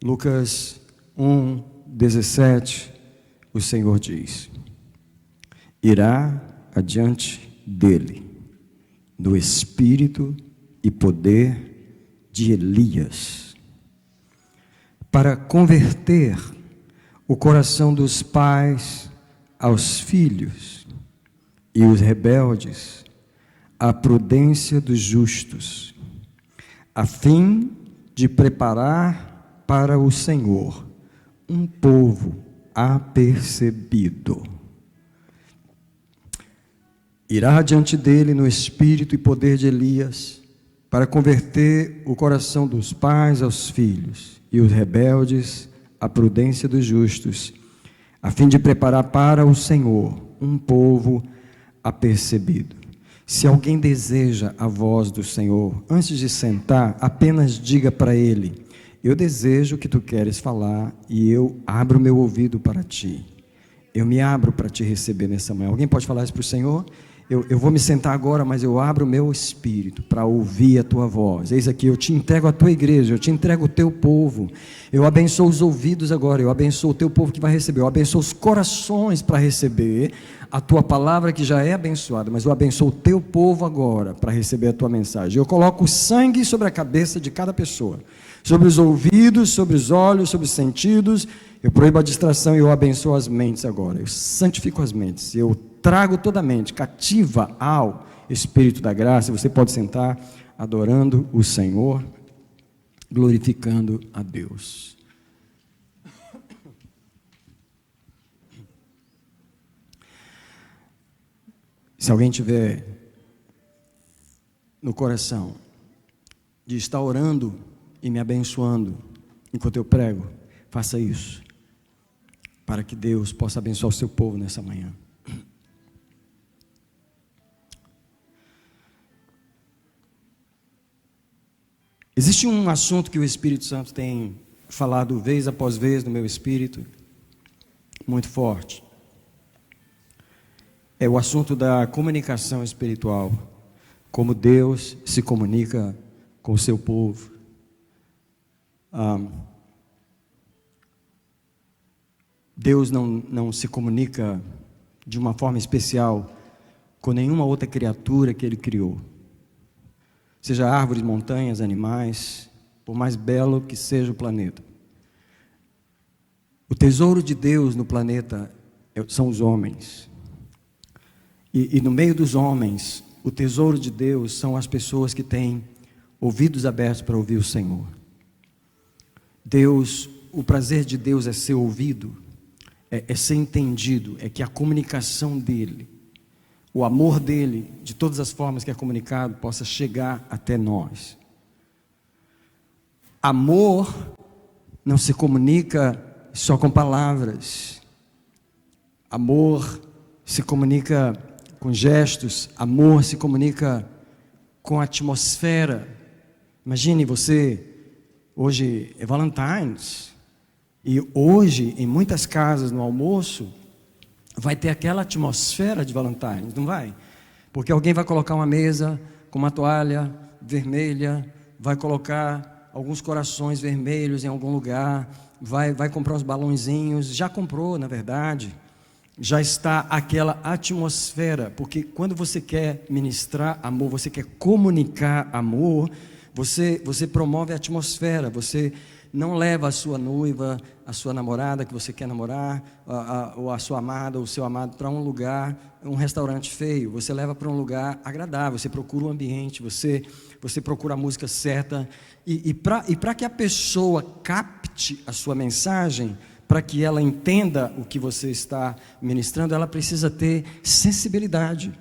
Lucas 1:17, o Senhor diz: irá adiante dele, no espírito e poder de Elias, para converter o coração dos pais aos filhos e os rebeldes à prudência dos justos, a fim de preparar para o Senhor um povo apercebido. Irá diante dele no espírito e poder de Elias, para converter o coração dos pais aos filhos e os rebeldes à prudência dos justos, a fim de preparar para o Senhor um povo apercebido. Se alguém deseja a voz do Senhor, antes de sentar, apenas diga para ele: eu desejo o que tu queres falar e eu abro meu ouvido para ti. Eu me abro para te receber nessa manhã. Alguém pode falar isso para o Senhor? Eu vou me sentar agora, mas eu abro o meu espírito para ouvir a tua voz. Eis aqui, eu te entrego a tua igreja, eu te entrego o teu povo. Eu abençoo os ouvidos agora, eu abençoo o teu povo que vai receber, eu abençoo os corações para receber a tua palavra que já é abençoada, mas eu abençoo o teu povo agora para receber a tua mensagem. Eu coloco o sangue sobre a cabeça de cada pessoa, sobre os ouvidos, sobre os olhos, sobre os sentidos. Eu proíbo a distração e eu abençoo as mentes agora. Eu santifico as mentes, eu trago toda a mente cativa ao Espírito da graça. Você pode sentar adorando o Senhor, glorificando a Deus. Se alguém tiver no coração de estar orando e me abençoando enquanto eu prego, faça isso, para que Deus possa abençoar o seu povo nessa manhã. Existe um assunto que o Espírito Santo tem falado vez após vez no meu espírito, muito forte. É o assunto da comunicação espiritual, como Deus se comunica com o seu povo. Deus não se comunica de uma forma especial com nenhuma outra criatura que Ele criou. Seja árvores, montanhas, animais, por mais belo que seja o planeta. O tesouro de Deus no planeta são os homens. E no meio dos homens, o tesouro de Deus são as pessoas que têm ouvidos abertos para ouvir o Senhor. Deus, o prazer de Deus é ser ouvido, é ser entendido, é que a comunicação dEle, o amor dEle, de todas as formas que é comunicado, possa chegar até nós. Amor não se comunica só com palavras. Amor se comunica com gestos. Amor se comunica com atmosfera. Imagine você, hoje é Valentine's, e hoje em muitas casas no almoço vai ter aquela atmosfera de Valentine's, não vai? Porque alguém vai colocar uma mesa com uma toalha vermelha, vai colocar alguns corações vermelhos em algum lugar, vai comprar uns balãozinhos, já comprou na verdade, já está aquela atmosfera, porque quando você quer ministrar amor, você quer comunicar amor, você promove a atmosfera, você não leva a sua noiva, a sua namorada que você quer namorar, ou a sua amada, ou o seu amado para um lugar, um restaurante feio. Você leva para um lugar agradável, você procura um ambiente, você procura a música certa. E para que a pessoa capte a sua mensagem, para que ela entenda o que você está ministrando, ela precisa ter sensibilidade.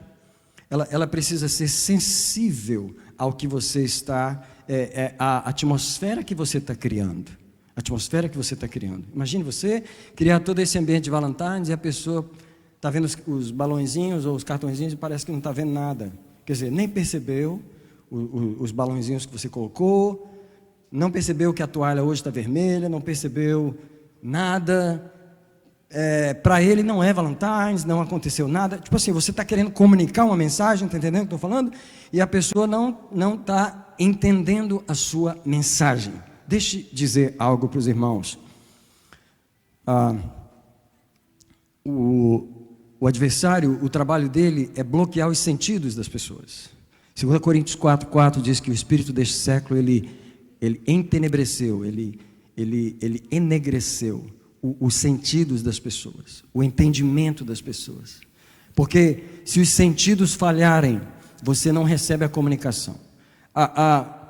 Ela precisa ser sensível ao que você está, a atmosfera que você está criando. A atmosfera que você está criando. Imagine você criar todo esse ambiente de Valentine's e a pessoa está vendo os balõezinhos ou os cartõezinhos e parece que não está vendo nada. Quer dizer, nem percebeu os balõezinhos que você colocou, não percebeu que a toalha hoje está vermelha, não percebeu nada. Para ele não é Valentine's, não aconteceu nada. Tipo assim, você está querendo comunicar uma mensagem, está entendendo o que eu estou falando? E a pessoa não está entendendo a sua mensagem. deixe dizer algo para os irmãos. O adversário, o trabalho dele é bloquear os sentidos das pessoas. 2 Coríntios 4:4 diz que o espírito deste século, ele entenebreceu, ele enegreceu os sentidos das pessoas, o entendimento das pessoas. Porque se os sentidos falharem, você não recebe a comunicação.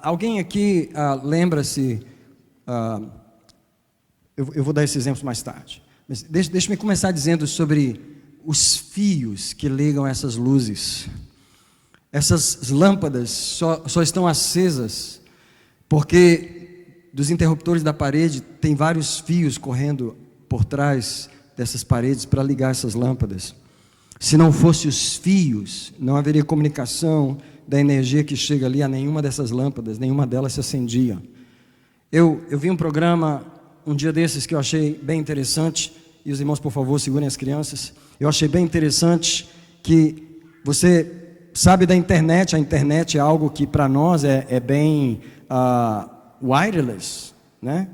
Alguém aqui lembra-se, eu vou dar esse exemplo mais tarde, mas deixa-me começar dizendo sobre os fios que ligam essas luzes. Essas lâmpadas só estão acesas porque dos interruptores da parede tem vários fios correndo por trás dessas paredes para ligar essas lâmpadas. Se não fosse os fios, não haveria comunicação da energia que chega ali a nenhuma dessas lâmpadas, nenhuma delas se acendia. Eu vi um programa um dia desses que eu achei bem interessante, e os irmãos, por favor, segurem as crianças. Eu achei bem interessante que você sabe da internet. A internet é algo que para nós é bem wireless, né?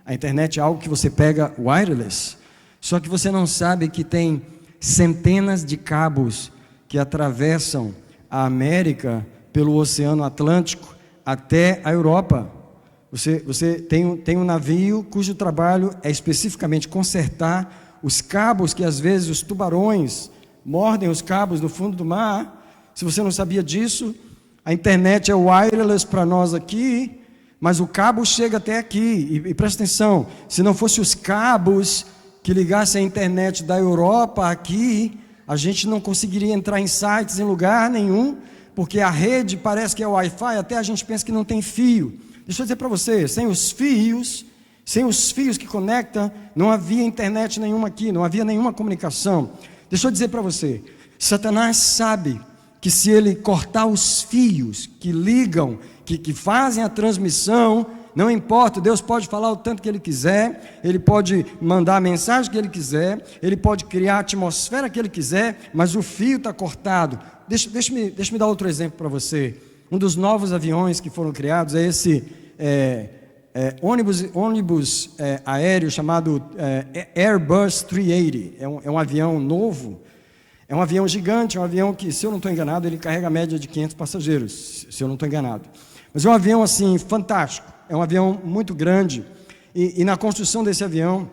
A internet é algo que você pega wireless, só que você não sabe que tem centenas de cabos que atravessam a América pelo Oceano Atlântico até a Europa. Você tem um navio cujo trabalho é especificamente consertar os cabos que às vezes os tubarões mordem os cabos no fundo do mar. Se você não sabia disso, a internet é wireless para nós aqui, mas o cabo chega até aqui. E presta atenção, se não fosse os cabos que ligassem a internet da Europa aqui, a gente não conseguiria entrar em sites em lugar nenhum, porque a rede parece que é Wi-Fi, até a gente pensa que não tem fio. Deixa eu dizer para você, sem os fios que conectam, não havia internet nenhuma aqui, não havia nenhuma comunicação. Deixa eu dizer para você, Satanás sabe que se ele cortar os fios que ligam, que fazem a transmissão, não importa, Deus pode falar o tanto que Ele quiser, Ele pode mandar a mensagem que Ele quiser, Ele pode criar a atmosfera que Ele quiser, mas o fio está cortado. Deixa-me dar outro exemplo para você. Um dos novos aviões que foram criados é esse ônibus aéreo chamado Airbus 380. É um avião novo, é um avião gigante, é um avião que, se eu não estou enganado, ele carrega a média de 500 passageiros, se eu não estou enganado. Mas é um avião assim fantástico, é um avião muito grande, e na construção desse avião,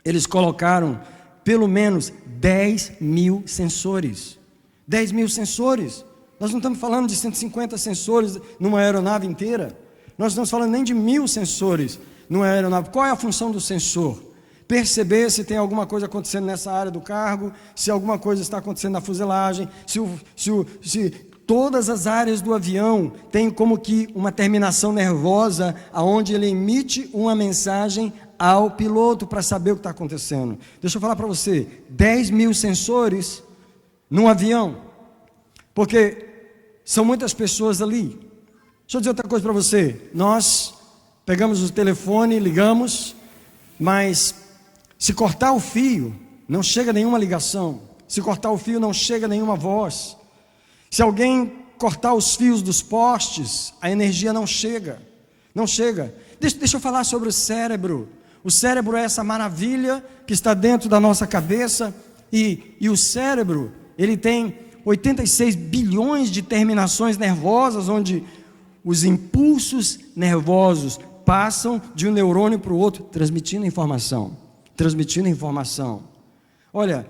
eles colocaram pelo menos 10 mil sensores. 10 mil sensores. Nós não estamos falando de 150 sensores numa aeronave inteira. Nós não estamos falando nem de 1000 sensores numa aeronave. Qual é a função do sensor? Perceber se tem alguma coisa acontecendo nessa área do cargo, se alguma coisa está acontecendo na fuselagem, se todas as áreas do avião têm como que uma terminação nervosa, aonde ele emite uma mensagem ao piloto para saber o que está acontecendo. Deixa eu falar para você, 10 mil sensores num avião, porque são muitas pessoas ali. Deixa eu dizer outra coisa para você, nós pegamos o telefone, ligamos, mas se cortar o fio, não chega nenhuma ligação. Se cortar o fio, não chega nenhuma voz. Se alguém cortar os fios dos postes, a energia não chega. Não chega. Deixa eu falar sobre o cérebro. O cérebro é essa maravilha que está dentro da nossa cabeça. E o cérebro, ele tem 86 bilhões de terminações nervosas, onde os impulsos nervosos passam de um neurônio para o outro, transmitindo informação. Olha,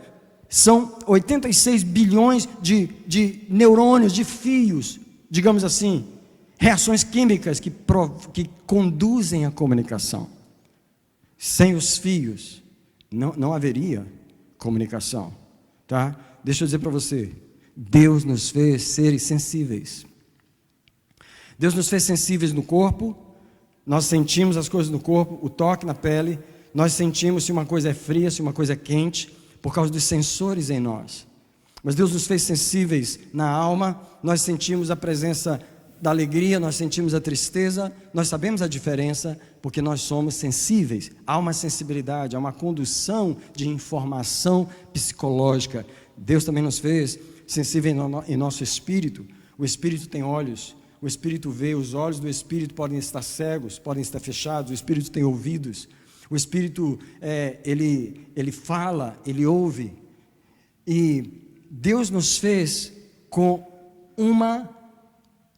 são 86 bilhões de neurônios, de fios, digamos assim, reações químicas que conduzem a comunicação. Sem os fios, não haveria comunicação, tá? Deixa eu dizer para você, Deus nos fez seres sensíveis. Deus nos fez sensíveis no corpo, nós sentimos as coisas no corpo, o toque na pele, nós sentimos se uma coisa é fria, se uma coisa é quente, por causa dos sensores em nós. Mas Deus nos fez sensíveis na alma, nós sentimos a presença da alegria, nós sentimos a tristeza, nós sabemos a diferença, porque nós somos sensíveis. Há uma sensibilidade, há uma condução de informação psicológica. Deus também nos fez sensíveis em nosso espírito. O espírito tem olhos, O Espírito vê, os olhos do Espírito podem estar cegos, podem estar fechados, o Espírito tem ouvidos, o Espírito, ele fala, ele ouve. E Deus nos fez com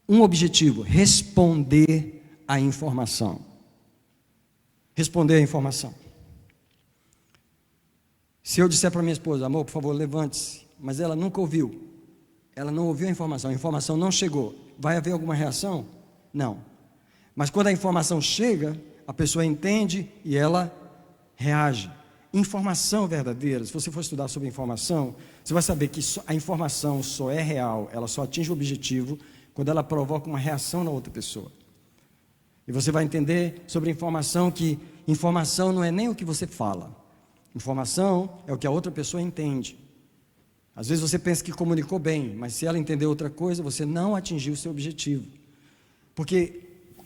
um objetivo: responder à informação. Responder à informação. Se eu disser para minha esposa: amor, por favor, levante-se, mas ela nunca ouviu, ela não ouviu a informação não chegou, vai haver alguma reação? Não. Mas quando a informação chega, a pessoa entende e ela reage. Informação verdadeira, se você for estudar sobre informação, você vai saber que a informação só é real, ela só atinge o objetivo quando ela provoca uma reação na outra pessoa. E você vai entender sobre informação que informação não é nem o que você fala. Informação é o que a outra pessoa entende. Às vezes você pensa que comunicou bem, mas se ela entender outra coisa, você não atingiu o seu objetivo. Porque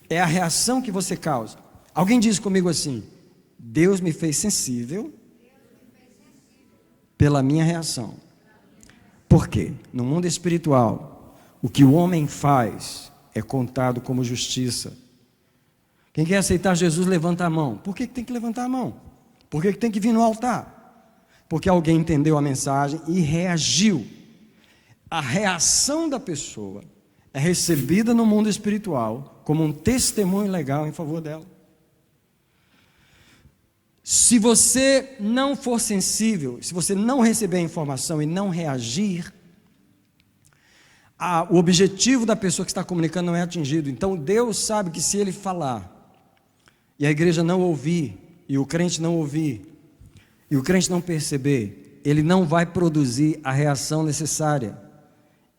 é a reação que você causa. Alguém diz comigo assim: Deus me fez sensível pela minha reação. Por quê? No mundo espiritual, o que o homem faz é contado como justiça. Quem quer aceitar Jesus, levanta a mão. Por que tem que levantar a mão? Por que tem que vir no altar? Porque alguém entendeu a mensagem e reagiu. A reação da pessoa é recebida no mundo espiritual como um testemunho legal em favor dela. Se você não for sensível, se você não receber a informação e não reagir, o objetivo da pessoa que está comunicando não é atingido. Então Deus sabe que se Ele falar e a igreja não ouvir, e o crente não ouvir, e o crente não perceber, ele não vai produzir a reação necessária,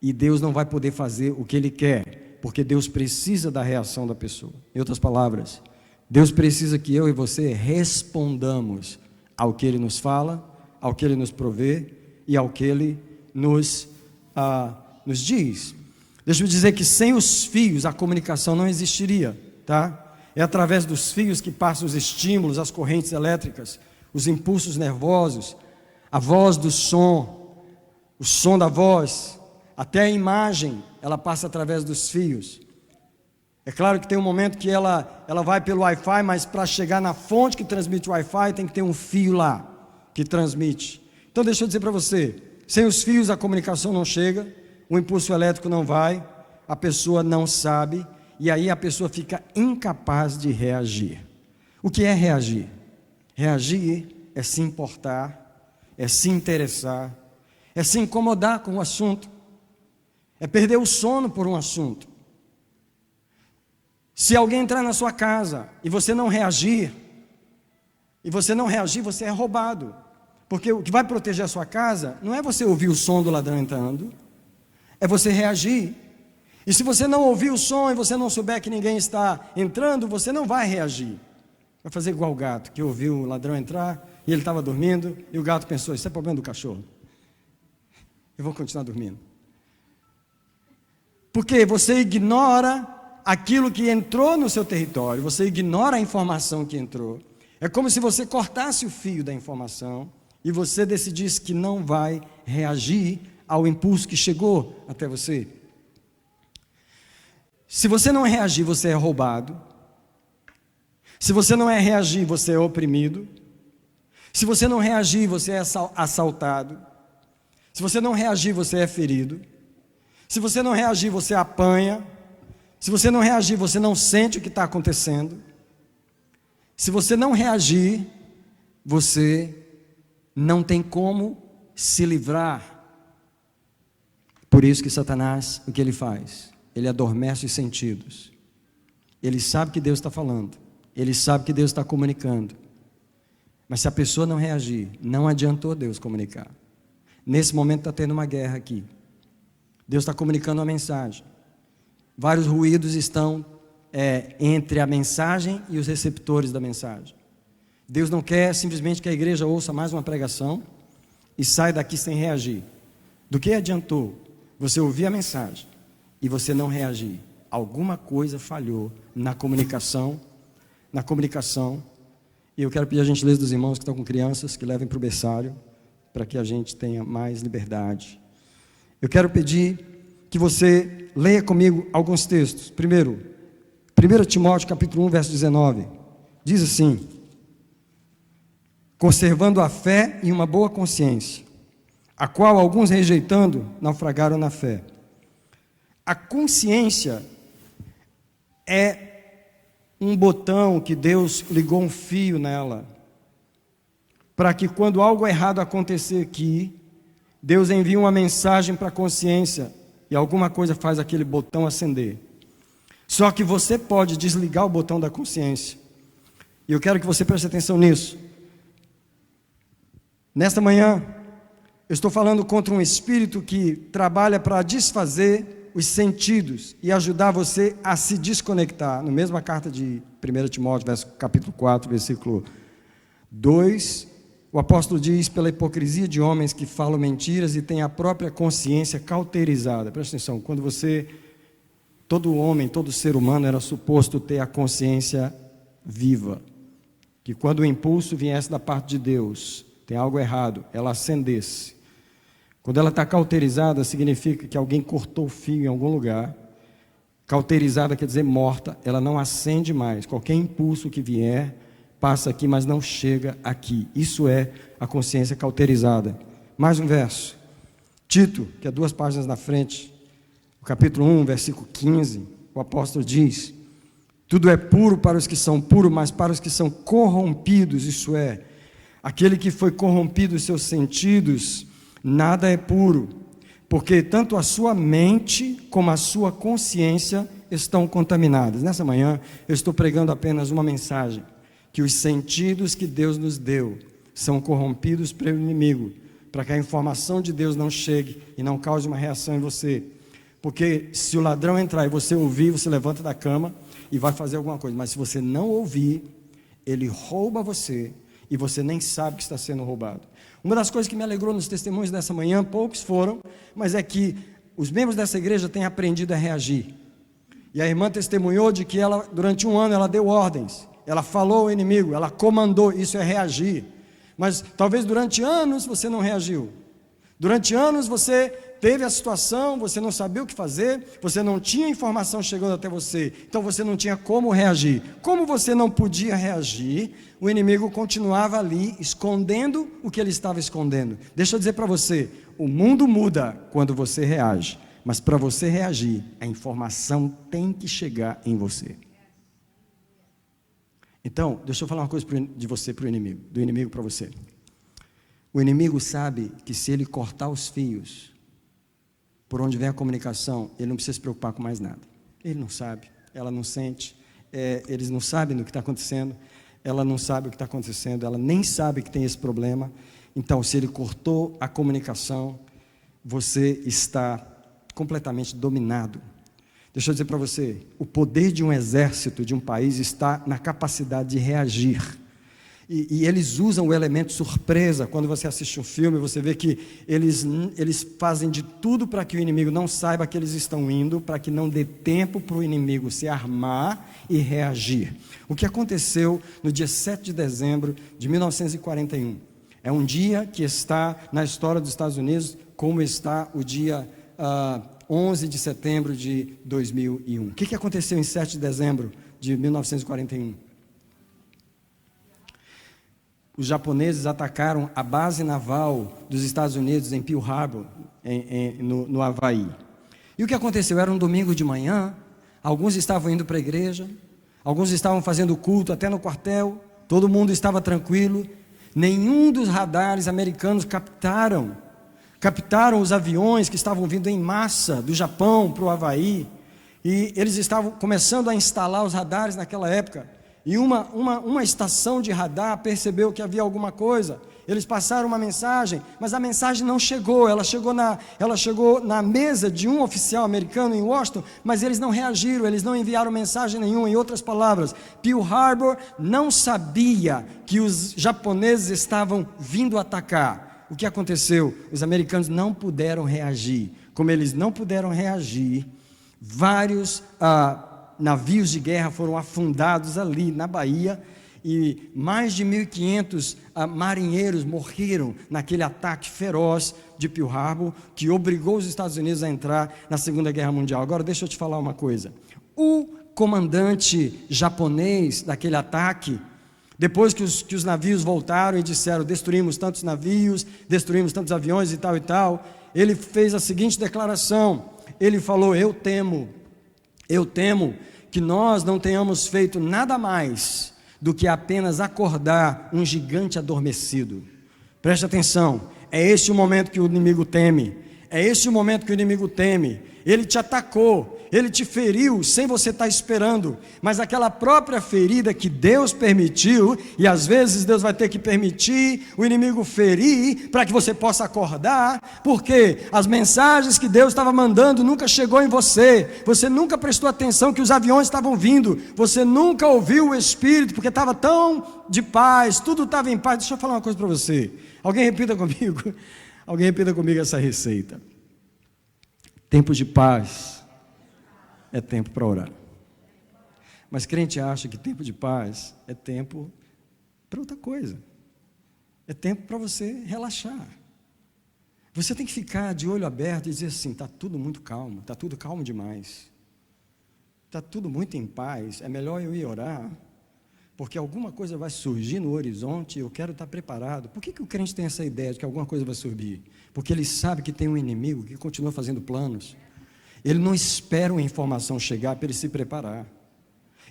e Deus não vai poder fazer o que Ele quer, porque Deus precisa da reação da pessoa. Em outras palavras, Deus precisa que eu e você respondamos ao que Ele nos fala, ao que Ele nos provê e ao que Ele nos diz. Deixa eu dizer que sem os fios a comunicação não existiria, tá? É através dos fios que passam os estímulos, as correntes elétricas, os impulsos nervosos, a voz do som, o som da voz, até a imagem, ela passa através dos fios. É claro que tem um momento que ela vai pelo Wi-Fi, mas para chegar na fonte que transmite o Wi-Fi, tem que ter um fio lá que transmite. Então deixa eu dizer para você, sem os fios a comunicação não chega, o impulso elétrico não vai, a pessoa não sabe, e aí a pessoa fica incapaz de reagir. O que é reagir? Reagir é se importar, é se interessar, é se incomodar com o assunto, é perder o sono por um assunto. Se alguém entrar na sua casa e você não reagir, você é roubado. Porque o que vai proteger a sua casa não é você ouvir o som do ladrão entrando, é você reagir. E se você não ouvir o som e você não souber que ninguém está entrando, você não vai reagir. Vai fazer igual o gato, que ouviu o ladrão entrar e ele estava dormindo, e o gato pensou: isso é problema do cachorro, eu vou continuar dormindo. Porque você ignora aquilo que entrou no seu território, você ignora a informação que entrou. É como se você cortasse o fio da informação e você decidisse que não vai reagir ao impulso que chegou até você. Se você não reagir, você é roubado. Se você não reagir, você é oprimido. Se você não reagir, você é assaltado. Se você não reagir, você é ferido. Se você não reagir, você apanha. Se você não reagir, você não sente o que está acontecendo. Se você não reagir, você não tem como se livrar. Por isso que Satanás, o que ele faz? Ele adormece os sentidos. Ele sabe que Deus está falando. Ele sabe que Deus está comunicando. Mas se a pessoa não reagir, não adiantou Deus comunicar. Nesse momento está tendo uma guerra aqui. Deus está comunicando uma mensagem. Vários ruídos estão entre a mensagem e os receptores da mensagem. Deus não quer simplesmente que a igreja ouça mais uma pregação e saia daqui sem reagir. Do que adiantou você ouvir a mensagem e você não reagir? Alguma coisa falhou na comunicação. E eu quero pedir a gentileza dos irmãos que estão com crianças, que levem para o berçário, para que a gente tenha mais liberdade. Eu quero pedir que você leia comigo alguns textos. Primeiro, 1 Timóteo capítulo 1, verso 19. Diz assim: conservando a fé e uma boa consciência, a qual alguns rejeitando, naufragaram na fé. A consciência é um botão que Deus ligou um fio nela, para que quando algo errado acontecer aqui, Deus envia uma mensagem para a consciência e alguma coisa faz aquele botão acender. Só que você pode desligar o botão da consciência. E eu quero que você preste atenção nisso. Nesta manhã, eu estou falando contra um espírito que trabalha para desfazer os sentidos e ajudar você a se desconectar. Na mesma carta de 1 Timóteo, capítulo 4, versículo 2, o apóstolo diz: pela hipocrisia de homens que falam mentiras e têm a própria consciência cauterizada. Presta atenção, todo homem, todo ser humano era suposto ter a consciência viva, que quando o impulso viesse da parte de Deus, tem algo errado, ela acendesse. Quando ela está cauterizada, significa que alguém cortou o fio em algum lugar. Cauterizada quer dizer morta, ela não acende mais. Qualquer impulso que vier, passa aqui, mas não chega aqui. Isso é a consciência cauterizada. Mais um verso. Tito, que é 2 páginas na frente, o capítulo 1, versículo 15, o apóstolo diz: tudo é puro para os que são puros, mas para os que são corrompidos, isso é, aquele que foi corrompido os seus sentidos, nada é puro, porque tanto a sua mente como a sua consciência estão contaminadas. Nessa manhã, eu estou pregando apenas uma mensagem, que os sentidos que Deus nos deu são corrompidos pelo inimigo, para que a informação de Deus não chegue e não cause uma reação em você. Porque se o ladrão entrar e você ouvir, você levanta da cama e vai fazer alguma coisa. Mas se você não ouvir, ele rouba você e você nem sabe que está sendo roubado. Uma das coisas que me alegrou nos testemunhos dessa manhã, poucos foram, mas é que os membros dessa igreja têm aprendido a reagir. E a irmã testemunhou de que ela, durante um ano, ela deu ordens, ela falou ao inimigo, ela comandou. Isso é reagir. Mas talvez durante anos você não reagiu. Durante anos você teve a situação, você não sabia o que fazer, você não tinha informação chegando até você, então você não tinha como reagir. Como você não podia reagir, o inimigo continuava ali, escondendo o que ele estava escondendo. Deixa eu dizer para você, o mundo muda quando você reage, mas para você reagir, a informação tem que chegar em você. Então, deixa eu falar uma coisa de você para o inimigo, do inimigo para você. O inimigo sabe que se ele cortar os fios, por onde vem a comunicação, ele não precisa se preocupar com mais nada. Ele não sabe, ela não sente, eles não sabem do que está acontecendo, ela não sabe o que está acontecendo, ela nem sabe que tem esse problema. Então, se ele cortou a comunicação, você está completamente dominado. Deixa eu dizer para você, o poder de um exército, de um país, está na capacidade de reagir. E eles usam o elemento surpresa. Quando você assiste um filme, você vê que eles fazem de tudo para que o inimigo não saiba que eles estão indo, para que não dê tempo para o inimigo se armar e reagir. O que aconteceu no dia 7 de dezembro de 1941? É um dia que está na história dos Estados Unidos, como está o dia 11 de setembro de 2001. O que aconteceu em 7 de dezembro de 1941? Os japoneses atacaram a base naval dos Estados Unidos em Pearl Harbor, no Havaí. E o que aconteceu? Era um domingo de manhã, alguns estavam indo para a igreja, alguns estavam fazendo culto até no quartel, todo mundo estava tranquilo. Nenhum dos radares americanos captaram os aviões que estavam vindo em massa do Japão para o Havaí. E eles estavam começando a instalar os radares naquela época. E uma estação de radar percebeu que havia alguma coisa. Eles passaram uma mensagem, mas a mensagem não chegou. Ela chegou na mesa de um oficial americano em Washington, mas eles não reagiram, eles não enviaram mensagem nenhuma. Em outras palavras, Pearl Harbor não sabia que os japoneses estavam vindo atacar. O que aconteceu? Os americanos não puderam reagir. Como eles não puderam reagir, vários navios de guerra foram afundados ali na Bahia, e mais de 1.500 marinheiros morreram naquele ataque feroz de Pearl Harbor, que obrigou os Estados Unidos a entrar na Segunda Guerra Mundial. Agora deixa eu te falar uma coisa, o comandante japonês daquele ataque, depois que os navios voltaram e disseram, destruímos tantos navios, destruímos tantos aviões e tal, ele fez a seguinte declaração, ele falou, eu temo que nós não tenhamos feito nada mais do que apenas acordar um gigante adormecido. Preste atenção, é esse o momento que o inimigo teme, ele te atacou, ele te feriu sem você estar esperando, mas aquela própria ferida que Deus permitiu, e às vezes Deus vai ter que permitir o inimigo ferir, para que você possa acordar, porque as mensagens que Deus estava mandando nunca chegou em você, você nunca prestou atenção que os aviões estavam vindo, você nunca ouviu o Espírito, porque estava tão de paz, tudo estava em paz. Deixa eu falar uma coisa para você, alguém repita comigo essa receita. Tempo de paz é tempo para orar. Mas crente acha que tempo de paz é tempo para outra coisa. É tempo para você relaxar. Você tem que ficar de olho aberto e dizer assim, está tudo muito calmo, está tudo calmo demais. Está tudo muito em paz, é melhor eu ir orar, porque alguma coisa vai surgir no horizonte e eu quero estar preparado. Por que o crente tem essa ideia de que alguma coisa vai surgir? Porque ele sabe que tem um inimigo que continua fazendo planos. Ele não espera uma informação chegar para ele se preparar.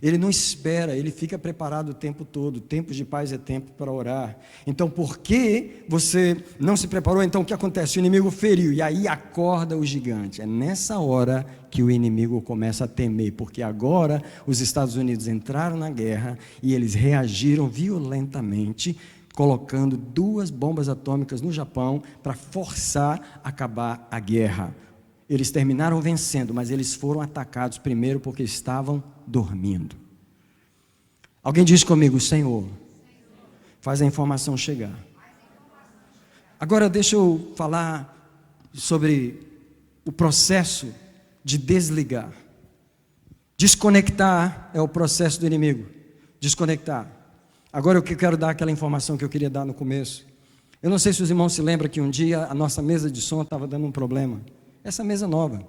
Ele não espera, ele fica preparado o tempo todo. Tempo de paz é tempo para orar. Então, por que você não se preparou? Então, o que acontece? O inimigo feriu, e aí acorda o gigante. É nessa hora que o inimigo começa a temer, porque agora os Estados Unidos entraram na guerra e eles reagiram violentamente, colocando 2 bombas atômicas no Japão para forçar a acabar a guerra. Eles terminaram vencendo, mas eles foram atacados primeiro porque estavam dormindo. Alguém diz comigo, Senhor, faz a informação chegar. Agora deixa eu falar sobre o processo de desligar. Desconectar é o processo do inimigo. Desconectar. Agora eu quero dar aquela informação que eu queria dar no começo. Eu não sei se os irmãos se lembram que um dia a nossa mesa de som estava dando um problema. Essa mesa nova.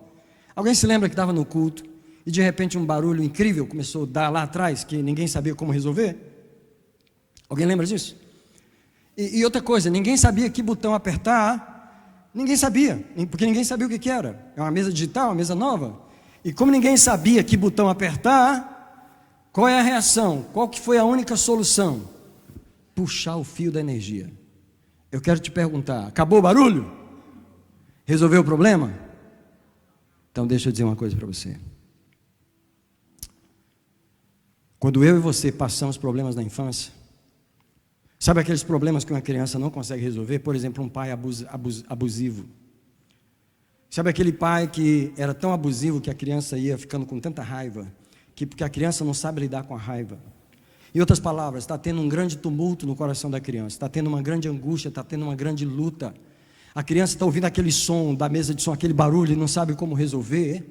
Alguém se lembra que estava no culto e de repente um barulho incrível começou a dar lá atrás, que ninguém sabia como resolver? Alguém lembra disso? E outra coisa, ninguém sabia que botão apertar, ninguém sabia, porque ninguém sabia o que era. É uma mesa digital, uma mesa nova. E como ninguém sabia que botão apertar, qual é a reação? Qual que foi a única solução? Puxar o fio da energia. Eu quero te perguntar, acabou o barulho? Resolveu o problema? Então deixa eu dizer uma coisa para você. Quando eu e você passamos problemas na infância, sabe aqueles problemas que uma criança não consegue resolver? Por exemplo, um pai abusivo. Sabe aquele pai que era tão abusivo que a criança ia ficando com tanta raiva, porque a criança não sabe lidar com a raiva. Em outras palavras, está tendo um grande tumulto no coração da criança, está tendo uma grande angústia, está tendo uma grande luta. A criança está ouvindo aquele som da mesa de som, aquele barulho, e não sabe como resolver.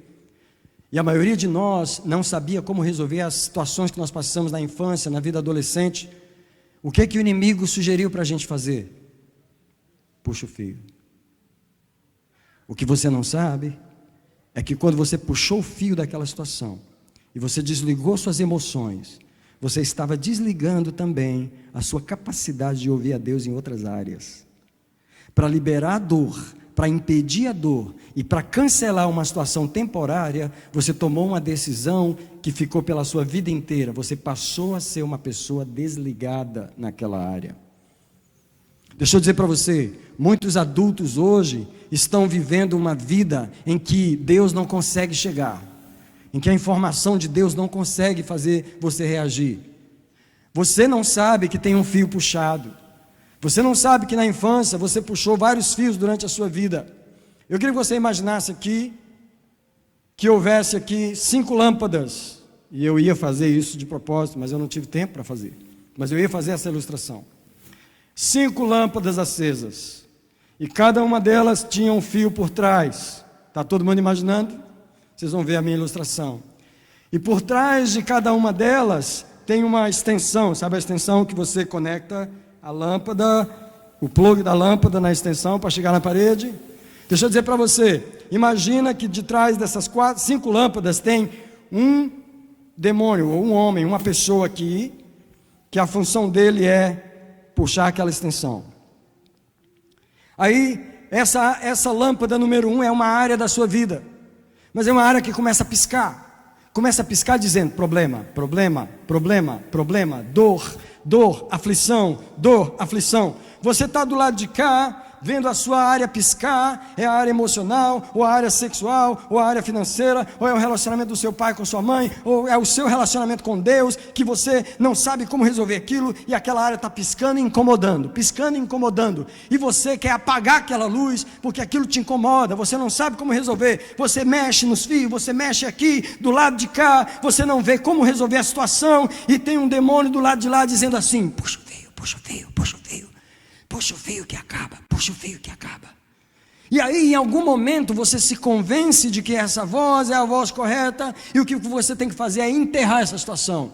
E a maioria de nós não sabia como resolver as situações que nós passamos na infância, na vida adolescente. O que o inimigo sugeriu para a gente fazer? Puxa o fio. O que você não sabe é que quando você puxou o fio daquela situação e você desligou suas emoções, você estava desligando também a sua capacidade de ouvir a Deus em outras áreas. Para liberar a dor, para impedir a dor e para cancelar uma situação temporária, você tomou uma decisão que ficou pela sua vida inteira. Você passou a ser uma pessoa desligada naquela área. Deixa eu dizer para você, muitos adultos hoje estão vivendo uma vida em que Deus não consegue chegar, em que a informação de Deus não consegue fazer você reagir. Você não sabe que tem um fio puxado. Você não sabe que na infância você puxou vários fios durante a sua vida. Eu queria que você imaginasse aqui, que houvesse aqui 5 lâmpadas, e eu ia fazer isso de propósito, mas eu não tive tempo para fazer, mas eu ia fazer essa ilustração. 5 lâmpadas acesas, e cada uma delas tinha um fio por trás. Está todo mundo imaginando? Vocês vão ver a minha ilustração. E por trás de cada uma delas tem uma extensão, sabe a extensão que você conecta a lâmpada, o plug da lâmpada na extensão para chegar na parede? Deixa eu dizer para você, imagina que de trás dessas 5 lâmpadas tem um demônio, ou um homem, uma pessoa aqui, que a função dele é puxar aquela extensão. Aí, essa lâmpada número 1 é uma área da sua vida, mas é uma área que começa a piscar dizendo problema, problema, problema, problema, dor, dor, aflição, dor, aflição. Você está do lado de cá, vendo a sua área piscar, é a área emocional, ou a área sexual, ou a área financeira, ou é o relacionamento do seu pai com sua mãe, ou é o seu relacionamento com Deus, que você não sabe como resolver aquilo, e aquela área está piscando e incomodando, e você quer apagar aquela luz, porque aquilo te incomoda, você não sabe como resolver, você mexe nos fios, você mexe aqui, do lado de cá, você não vê como resolver a situação, e tem um demônio do lado de lá dizendo assim, puxa o fio, puxa o fio, puxa o fio. Puxa o fio que acaba, puxa o fio que acaba. E aí em algum momento você se convence de que essa voz é a voz correta, e o que você tem que fazer é enterrar essa situação.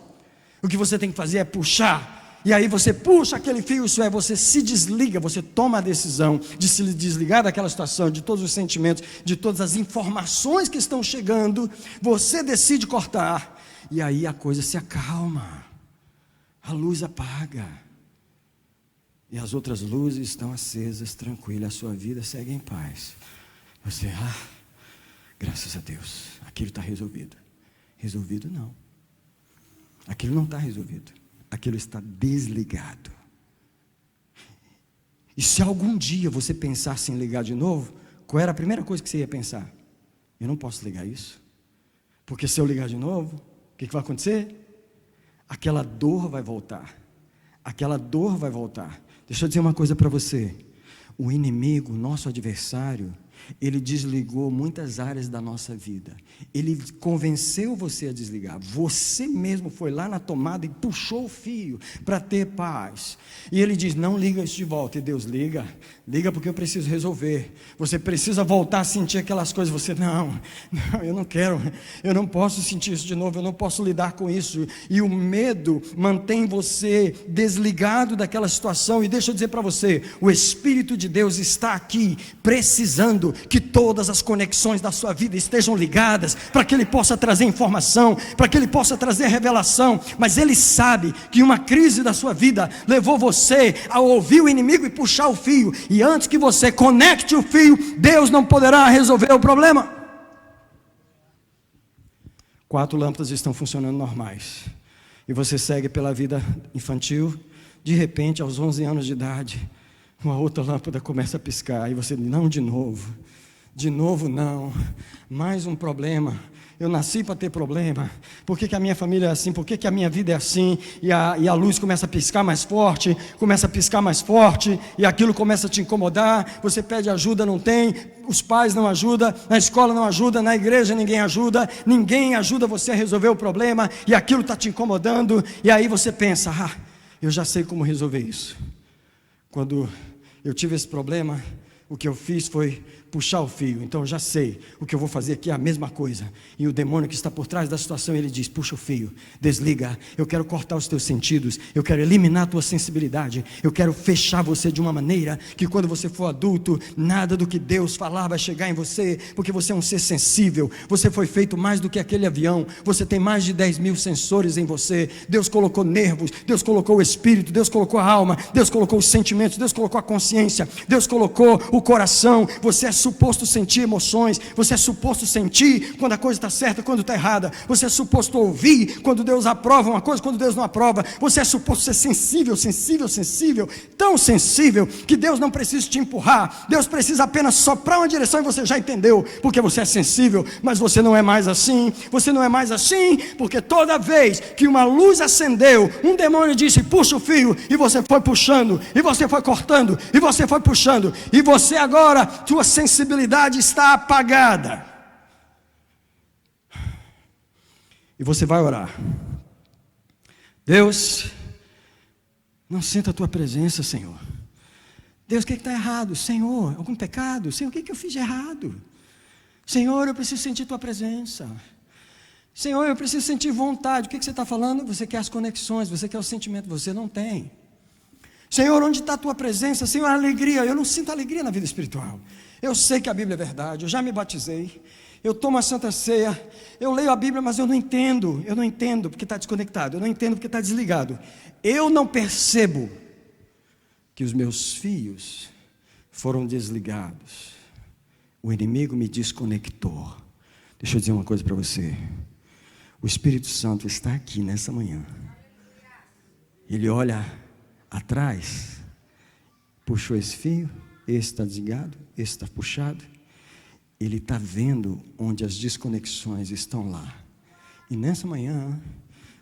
O que você tem que fazer é puxar, e aí você puxa aquele fio, isso é, você se desliga, você toma a decisão de se desligar daquela situação, de todos os sentimentos, de todas as informações que estão chegando, você decide cortar, e aí a coisa se acalma, a luz apaga. E as outras luzes estão acesas, tranquilas, a sua vida segue em paz. Você, graças a Deus, aquilo está resolvido. Resolvido não. Aquilo não está resolvido. Aquilo está desligado. E se algum dia você pensasse em ligar de novo, qual era a primeira coisa que você ia pensar? Eu não posso ligar isso. Porque se eu ligar de novo, o que vai acontecer? Aquela dor vai voltar. Aquela dor vai voltar. Deixa eu dizer uma coisa para você, o inimigo, nosso adversário, ele desligou muitas áreas da nossa vida, ele convenceu você a desligar, você mesmo foi lá na tomada e puxou o fio para ter paz, e ele diz, não liga isso de volta, e Deus liga porque eu preciso resolver, você precisa voltar a sentir aquelas coisas, você, não, eu não quero, eu não posso sentir isso de novo, eu não posso lidar com isso, e o medo mantém você desligado daquela situação, e deixa eu dizer para você, o Espírito de Deus está aqui, precisando que todas as conexões da sua vida estejam ligadas, para que Ele possa trazer informação, para que Ele possa trazer revelação, mas Ele sabe que uma crise da sua vida levou você a ouvir o inimigo e puxar o fio, e antes que você conecte o fio, Deus não poderá resolver o problema. 4 lâmpadas estão funcionando normais, e você segue pela vida infantil, de repente aos 11 anos de idade, uma outra lâmpada começa a piscar, e você diz, não, de novo não, mais um problema, eu nasci para ter problema, por que a minha família é assim, por que a minha vida é assim, e a luz começa a piscar mais forte, e aquilo começa a te incomodar, você pede ajuda, não tem, os pais não ajudam, na escola não ajuda, na igreja ninguém ajuda você a resolver o problema, e aquilo está te incomodando, e aí você pensa, eu já sei como resolver isso. Quando eu tive esse problema, o que eu fiz foi puxar o fio, então eu já sei, o que eu vou fazer aqui é a mesma coisa, e o demônio que está por trás da situação, ele diz, puxa o fio, desliga, eu quero cortar os teus sentidos, eu quero eliminar a tua sensibilidade, eu quero fechar você de uma maneira, que quando você for adulto, nada do que Deus falar vai chegar em você, porque você é um ser sensível, você foi feito mais do que aquele avião, você tem mais de 10.000 sensores em você, Deus colocou nervos, Deus colocou o espírito, Deus colocou a alma, Deus colocou os sentimentos, Deus colocou a consciência, Deus colocou o coração, você é suposto sentir emoções, você é suposto sentir quando a coisa está certa, quando está errada, você é suposto ouvir quando Deus aprova uma coisa, quando Deus não aprova, você é suposto ser sensível, tão sensível, que Deus não precisa te empurrar, Deus precisa apenas soprar uma direção e você já entendeu, porque você é sensível, mas você não é mais assim, porque toda vez que uma luz acendeu, um demônio disse, puxa o fio, e você foi puxando, e você foi cortando, e você foi puxando, e você agora, tua sensibilidade está apagada. E você vai orar. Deus, não sinto a tua presença, Senhor. Deus, o que está errado? Senhor, algum pecado? Senhor, o que eu fiz de errado? Senhor, eu preciso sentir tua presença. Senhor, eu preciso sentir vontade. O que você está falando? Você quer as conexões, você quer o sentimento, você não tem. Senhor, onde está a tua presença? Senhor, a alegria. Eu não sinto alegria na vida espiritual. Eu sei que a Bíblia é verdade, eu já me batizei, eu tomo a Santa Ceia, eu leio a Bíblia, mas eu não entendo porque está desconectado, eu não entendo porque está desligado. Eu não percebo que os meus fios foram desligados. O inimigo me desconectou. Deixa eu dizer uma coisa para você. O Espírito Santo está aqui nessa manhã. Ele olha atrás, puxou esse fio, esse está desligado, esse está puxado. Ele está vendo onde as desconexões estão lá. E nessa manhã,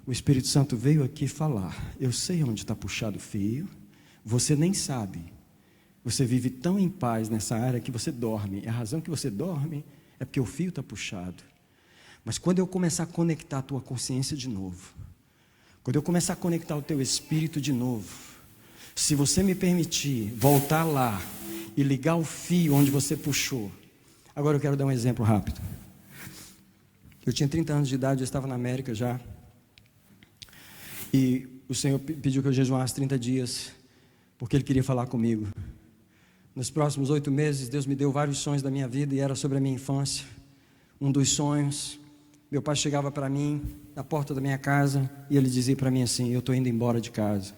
o Espírito Santo veio aqui falar. Eu sei onde está puxado o fio, você nem sabe. Você vive tão em paz nessa área que você dorme. E a razão que você dorme é porque o fio está puxado. Mas quando eu começar a conectar a tua consciência de novo, quando eu começar a conectar o teu espírito de novo, se você me permitir voltar lá e ligar o fio onde você puxou. Agora eu quero dar um exemplo rápido. Eu tinha 30 anos de idade, eu estava na América já. E o Senhor pediu que eu jejuasse 30 dias, porque Ele queria falar comigo. Nos próximos 8 meses, Deus me deu vários sonhos da minha vida e era sobre a minha infância. Um dos sonhos, meu pai chegava para mim na porta da minha casa e ele dizia para mim assim: eu estou indo embora de casa.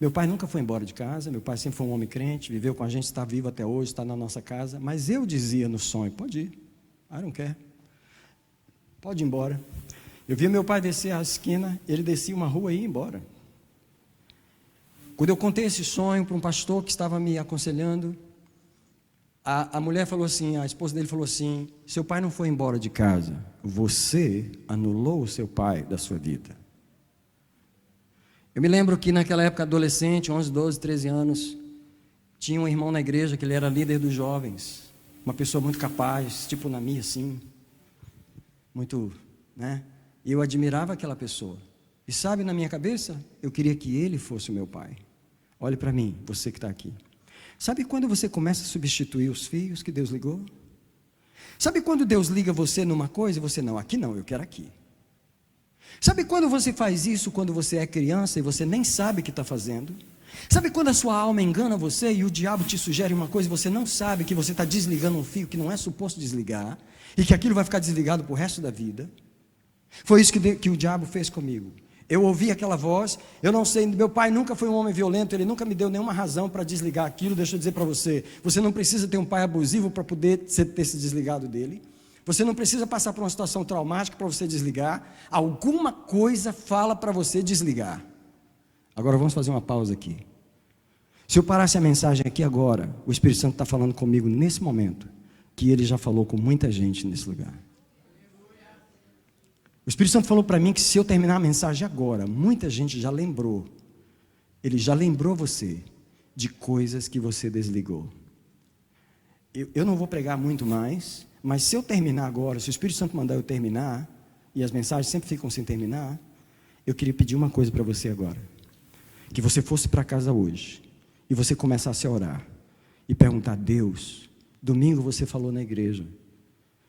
Meu pai nunca foi embora de casa, meu pai sempre foi um homem crente, viveu com a gente, está vivo até hoje, está na nossa casa, mas eu dizia no sonho: pode ir, I don't care, pode ir embora. Eu via meu pai descer a esquina, ele descia uma rua e ia embora. Quando eu contei esse sonho para um pastor que estava me aconselhando, a mulher falou assim, a esposa dele falou assim: seu pai não foi embora de casa, você anulou o seu pai da sua vida. Eu me lembro que naquela época, adolescente, 11, 12, 13 anos, tinha um irmão na igreja que ele era líder dos jovens, uma pessoa muito capaz, tipo Nami assim, muito, né? E eu admirava aquela pessoa. E sabe, na minha cabeça, eu queria que ele fosse o meu pai. Olhe para mim, você que está aqui. Sabe quando você começa a substituir os fios que Deus ligou? Sabe quando Deus liga você numa coisa e você não, aqui não, eu quero aqui. Sabe quando você faz isso quando você é criança e você nem sabe o que está fazendo? Sabe quando a sua alma engana você e o diabo te sugere uma coisa e você não sabe que você está desligando um fio que não é suposto desligar e que aquilo vai ficar desligado para o resto da vida? Foi isso que o diabo fez comigo. Eu ouvi aquela voz, eu não sei, meu pai nunca foi um homem violento, ele nunca me deu nenhuma razão para desligar aquilo. Deixa eu dizer para você, você não precisa ter um pai abusivo para poder ter se desligado dele. Você não precisa passar por uma situação traumática para você desligar. Alguma coisa fala para você desligar. Agora vamos fazer uma pausa aqui. Se eu parasse a mensagem aqui agora, o Espírito Santo está falando comigo nesse momento, que ele já falou com muita gente nesse lugar. O Espírito Santo falou para mim que se eu terminar a mensagem agora, muita gente já lembrou. Ele já lembrou você de coisas que você desligou. Eu não vou pregar muito mais, mas se eu terminar agora, se o Espírito Santo mandar eu terminar, e as mensagens sempre ficam sem terminar, eu queria pedir uma coisa para você agora. Que você fosse para casa hoje, e você começasse a orar, e perguntar: Deus, domingo você falou na igreja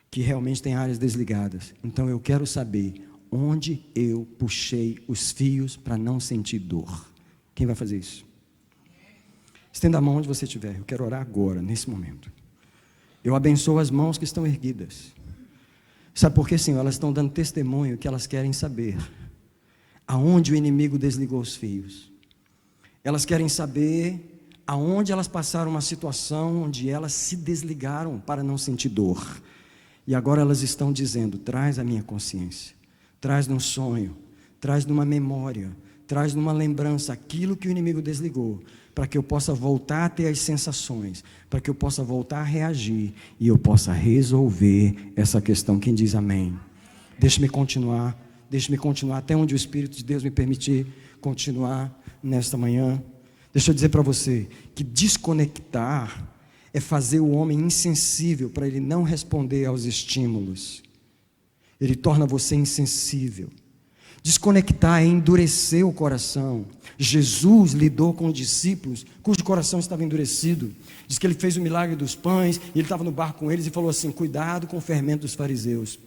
que realmente tem áreas desligadas, então eu quero saber onde eu puxei os fios para não sentir dor. Quem vai fazer isso? Estenda a mão onde você estiver. Eu quero orar agora, nesse momento. Eu abençoo as mãos que estão erguidas. Sabe por quê, Senhor? Elas estão dando testemunho que elas querem saber aonde o inimigo desligou os fios. Elas querem saber aonde elas passaram uma situação onde elas se desligaram para não sentir dor. E agora elas estão dizendo: traz a minha consciência, traz num sonho, traz numa memória, traz numa lembrança aquilo que o inimigo desligou, para que eu possa voltar a ter as sensações, para que eu possa voltar a reagir e eu possa resolver essa questão. Quem diz amém? Deixe-me continuar até onde o Espírito de Deus me permitir continuar nesta manhã. Deixa eu dizer para você que desconectar é fazer o homem insensível para ele não responder aos estímulos. Ele torna você insensível. Desconectar é endurecer o coração. Jesus lidou com os discípulos cujo coração estava endurecido. Diz que ele fez o milagre dos pães, e ele estava no barco com eles e falou assim: cuidado com o fermento dos fariseus.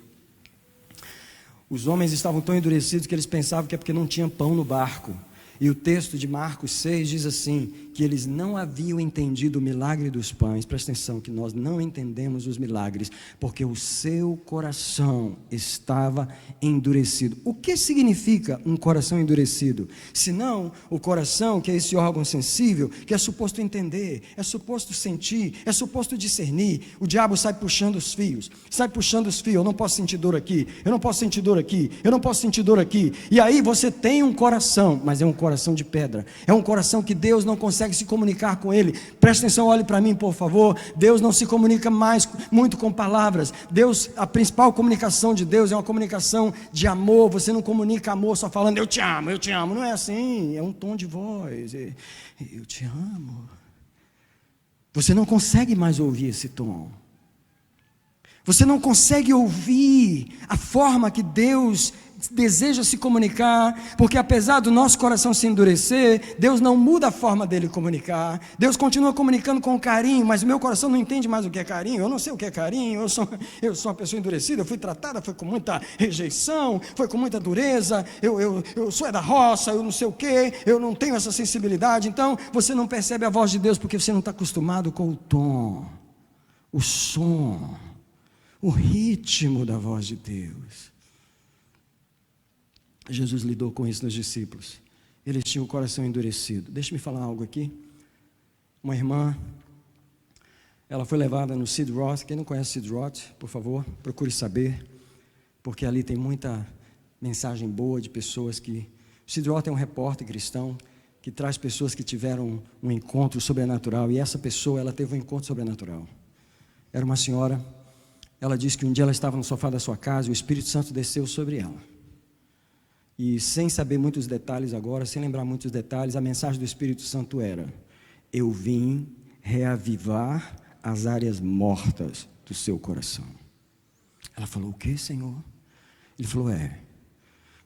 Os homens estavam tão endurecidos que eles pensavam que é porque não tinha pão no barco. E o texto de Marcos 6 diz assim, que eles não haviam entendido o milagre dos pães. Presta atenção, que nós não entendemos os milagres, porque o seu coração estava endurecido. O que significa um coração endurecido? Senão, o coração, que é esse órgão sensível, que é suposto entender, é suposto sentir, é suposto discernir. O diabo sai puxando os fios, eu não posso sentir dor aqui, eu não posso sentir dor aqui, eu não posso sentir dor aqui. E aí você tem um coração, mas é um coração de pedra, é um coração que Deus não consegue se comunicar com ele. Presta atenção, olhe para mim, por favor. Deus não se comunica mais muito com palavras. Deus, a principal comunicação de Deus é uma comunicação de amor. Você não comunica amor só falando eu te amo, não é assim, é um tom de voz, eu te amo. Você não consegue mais ouvir esse tom. Você não consegue ouvir a forma que Deus deseja se comunicar, porque apesar do nosso coração se endurecer, Deus não muda a forma dele comunicar. Deus continua comunicando com carinho, mas o meu coração não entende mais o que é carinho. Eu não sei o que é carinho, eu sou uma pessoa endurecida, eu fui tratada, foi com muita rejeição, foi com muita dureza, eu sou da roça, eu não sei o que, eu não tenho essa sensibilidade. Então você não percebe a voz de Deus, porque você não está acostumado com o tom, o som, o ritmo da voz de Deus. Jesus lidou com isso nos discípulos. Eles tinham o coração endurecido. Deixa-me falar algo aqui. Uma irmã, ela foi levada no Sid Roth. Quem não conhece Sid Roth, por favor, procure saber, porque ali tem muita mensagem boa de pessoas que... Sid Roth é um repórter cristão que traz pessoas que tiveram um encontro sobrenatural, e essa pessoa, ela teve um encontro sobrenatural. Era uma senhora, ela disse que um dia ela estava no sofá da sua casa e o Espírito Santo desceu sobre ela. E sem saber muitos detalhes agora, sem lembrar muitos detalhes, a mensagem do Espírito Santo era: eu vim reavivar as áreas mortas do seu coração. Ela falou: o que, Senhor? Ele falou: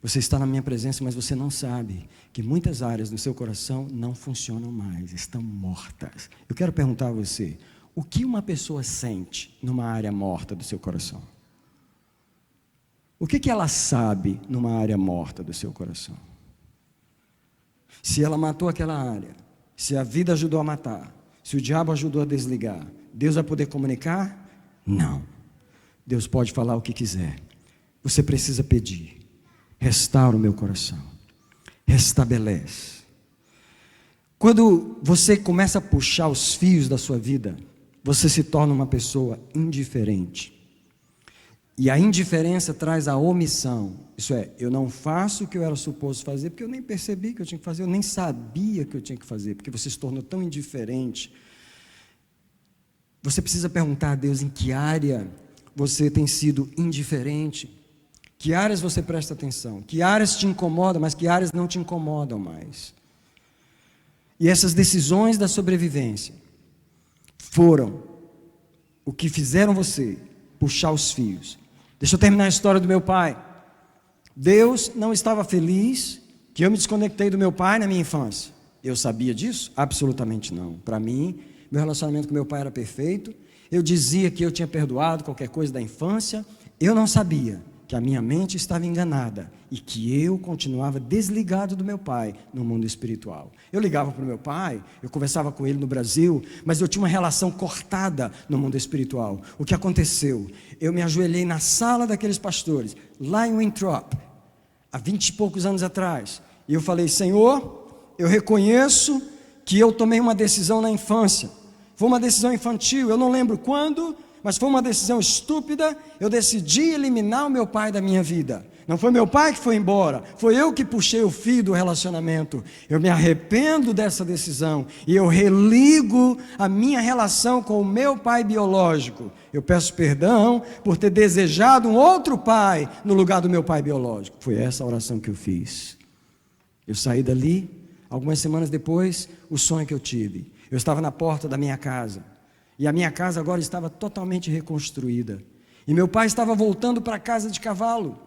você está na minha presença, mas você não sabe que muitas áreas do seu coração não funcionam mais, estão mortas. Eu quero perguntar a você, o que uma pessoa sente numa área morta do seu coração? O que ela sabe numa área morta do seu coração? Se ela matou aquela área, se a vida ajudou a matar, se o diabo ajudou a desligar, Deus vai poder comunicar? Não. Deus pode falar o que quiser. Você precisa pedir: restaura o meu coração, restabelece. Quando você começa a puxar os fios da sua vida, você se torna uma pessoa indiferente. E a indiferença traz a omissão. Isso é, eu não faço o que eu era suposto fazer, porque eu nem percebi que eu tinha que fazer, eu nem sabia que eu tinha que fazer, porque você se tornou tão indiferente. Você precisa perguntar a Deus em que área você tem sido indiferente, que áreas você presta atenção, que áreas te incomodam, mas que áreas não te incomodam mais. E essas decisões da sobrevivência foram o que fizeram você puxar os fios. Deixa eu terminar a história do meu pai. Deus não estava feliz que eu me desconectei do meu pai na minha infância. Eu sabia disso? Absolutamente não. Para mim, meu relacionamento com meu pai era perfeito. Eu dizia que eu tinha perdoado qualquer coisa da infância. Eu não sabia que a minha mente estava enganada e que eu continuava desligado do meu pai no mundo espiritual. Eu ligava para o meu pai, eu conversava com ele no Brasil, mas eu tinha uma relação cortada no mundo espiritual. O que aconteceu? Eu me ajoelhei na sala daqueles pastores, lá em Winthrop, há 20 e poucos anos atrás, e eu falei: Senhor, eu reconheço que eu tomei uma decisão na infância. Foi uma decisão infantil, eu não lembro quando, mas foi uma decisão estúpida. Eu decidi eliminar o meu pai da minha vida. Não foi meu pai que foi embora, foi eu que puxei o fio do relacionamento. Eu me arrependo dessa decisão e eu religo a minha relação com o meu pai biológico. Eu peço perdão por ter desejado um outro pai no lugar do meu pai biológico. Foi essa a oração que eu fiz. Eu saí dali, algumas semanas depois, o sonho que eu tive. Eu estava na porta da minha casa. E a minha casa agora estava totalmente reconstruída. E meu pai estava voltando para a casa de cavalo.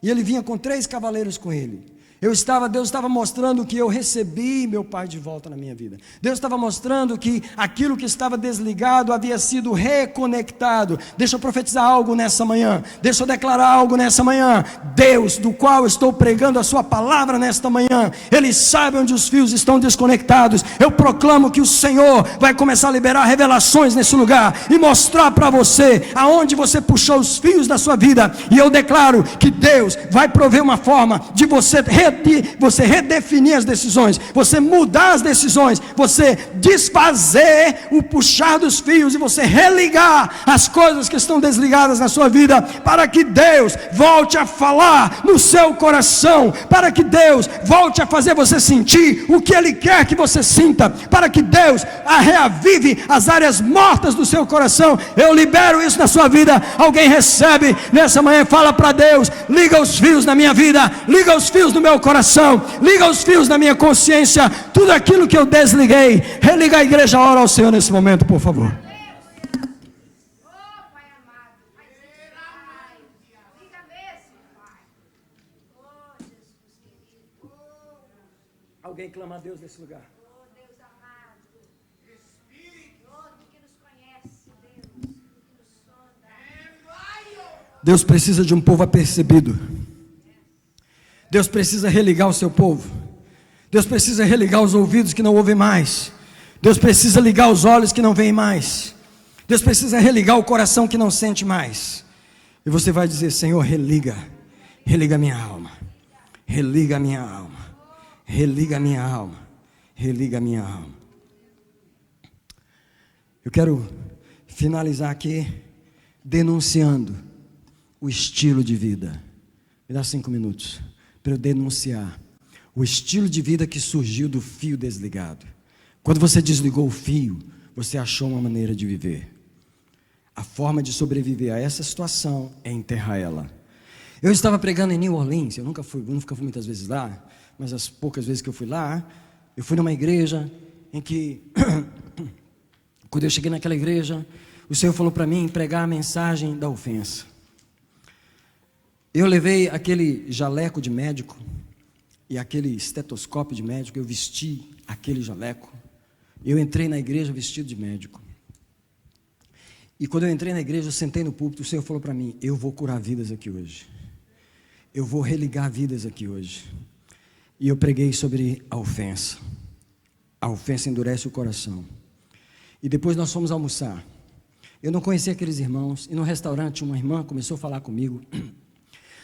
E ele vinha com 3 cavaleiros com ele. Deus estava mostrando que eu recebi meu Pai de volta na minha vida. Deus estava mostrando que aquilo que estava desligado havia sido reconectado. Deixa eu profetizar algo nessa manhã. Deixa eu declarar algo nessa manhã. Deus, do qual eu estou pregando a sua palavra nesta manhã, Ele sabe onde os fios estão desconectados. Eu proclamo que o Senhor vai começar a liberar revelações nesse lugar e mostrar para você aonde você puxou os fios da sua vida. E eu declaro que Deus vai prover uma forma de você redefinir as decisões, você mudar as decisões, você desfazer o puxar dos fios e você religar as coisas que estão desligadas na sua vida, para que Deus volte a falar no seu coração, para que Deus volte a fazer você sentir o que Ele quer que você sinta, para que Deus reavive as áreas mortas do seu coração. Eu libero isso na sua vida. Alguém recebe nessa manhã? Fala para Deus: liga os fios na minha vida, liga os fios no meu coração, liga os fios na minha consciência, tudo aquilo que eu desliguei. Religa a igreja, ora ao Senhor nesse momento, por favor. Alguém clama a Deus nesse lugar. Deus precisa de um povo apercebido. Deus precisa religar o seu povo. Deus precisa religar os ouvidos que não ouvem mais. Deus precisa ligar os olhos que não veem mais. Deus precisa religar o coração que não sente mais. E você vai dizer: Senhor, religa a minha alma, religa a minha alma, religa a minha alma, religa a minha alma. Eu quero finalizar aqui denunciando o estilo de vida. Me dá 5 minutos para eu denunciar o estilo de vida que surgiu do fio desligado. Quando você desligou o fio, você achou uma maneira de viver. A forma de sobreviver a essa situação é enterrar ela. Eu estava pregando em New Orleans. Eu nunca fui muitas vezes lá, mas as poucas vezes que eu fui lá, eu fui numa igreja em que quando eu cheguei naquela igreja, o Senhor falou para mim pregar a mensagem da ofensa. Eu levei aquele jaleco de médico e aquele estetoscópio de médico. Eu vesti aquele jaleco. Eu entrei na igreja vestido de médico. E quando eu entrei na igreja, eu sentei no púlpito. O Senhor falou para mim: eu vou curar vidas aqui hoje. Eu vou religar vidas aqui hoje. E eu preguei sobre a ofensa. A ofensa endurece o coração. E depois nós fomos almoçar. Eu não conhecia aqueles irmãos. E no restaurante uma irmã começou a falar comigo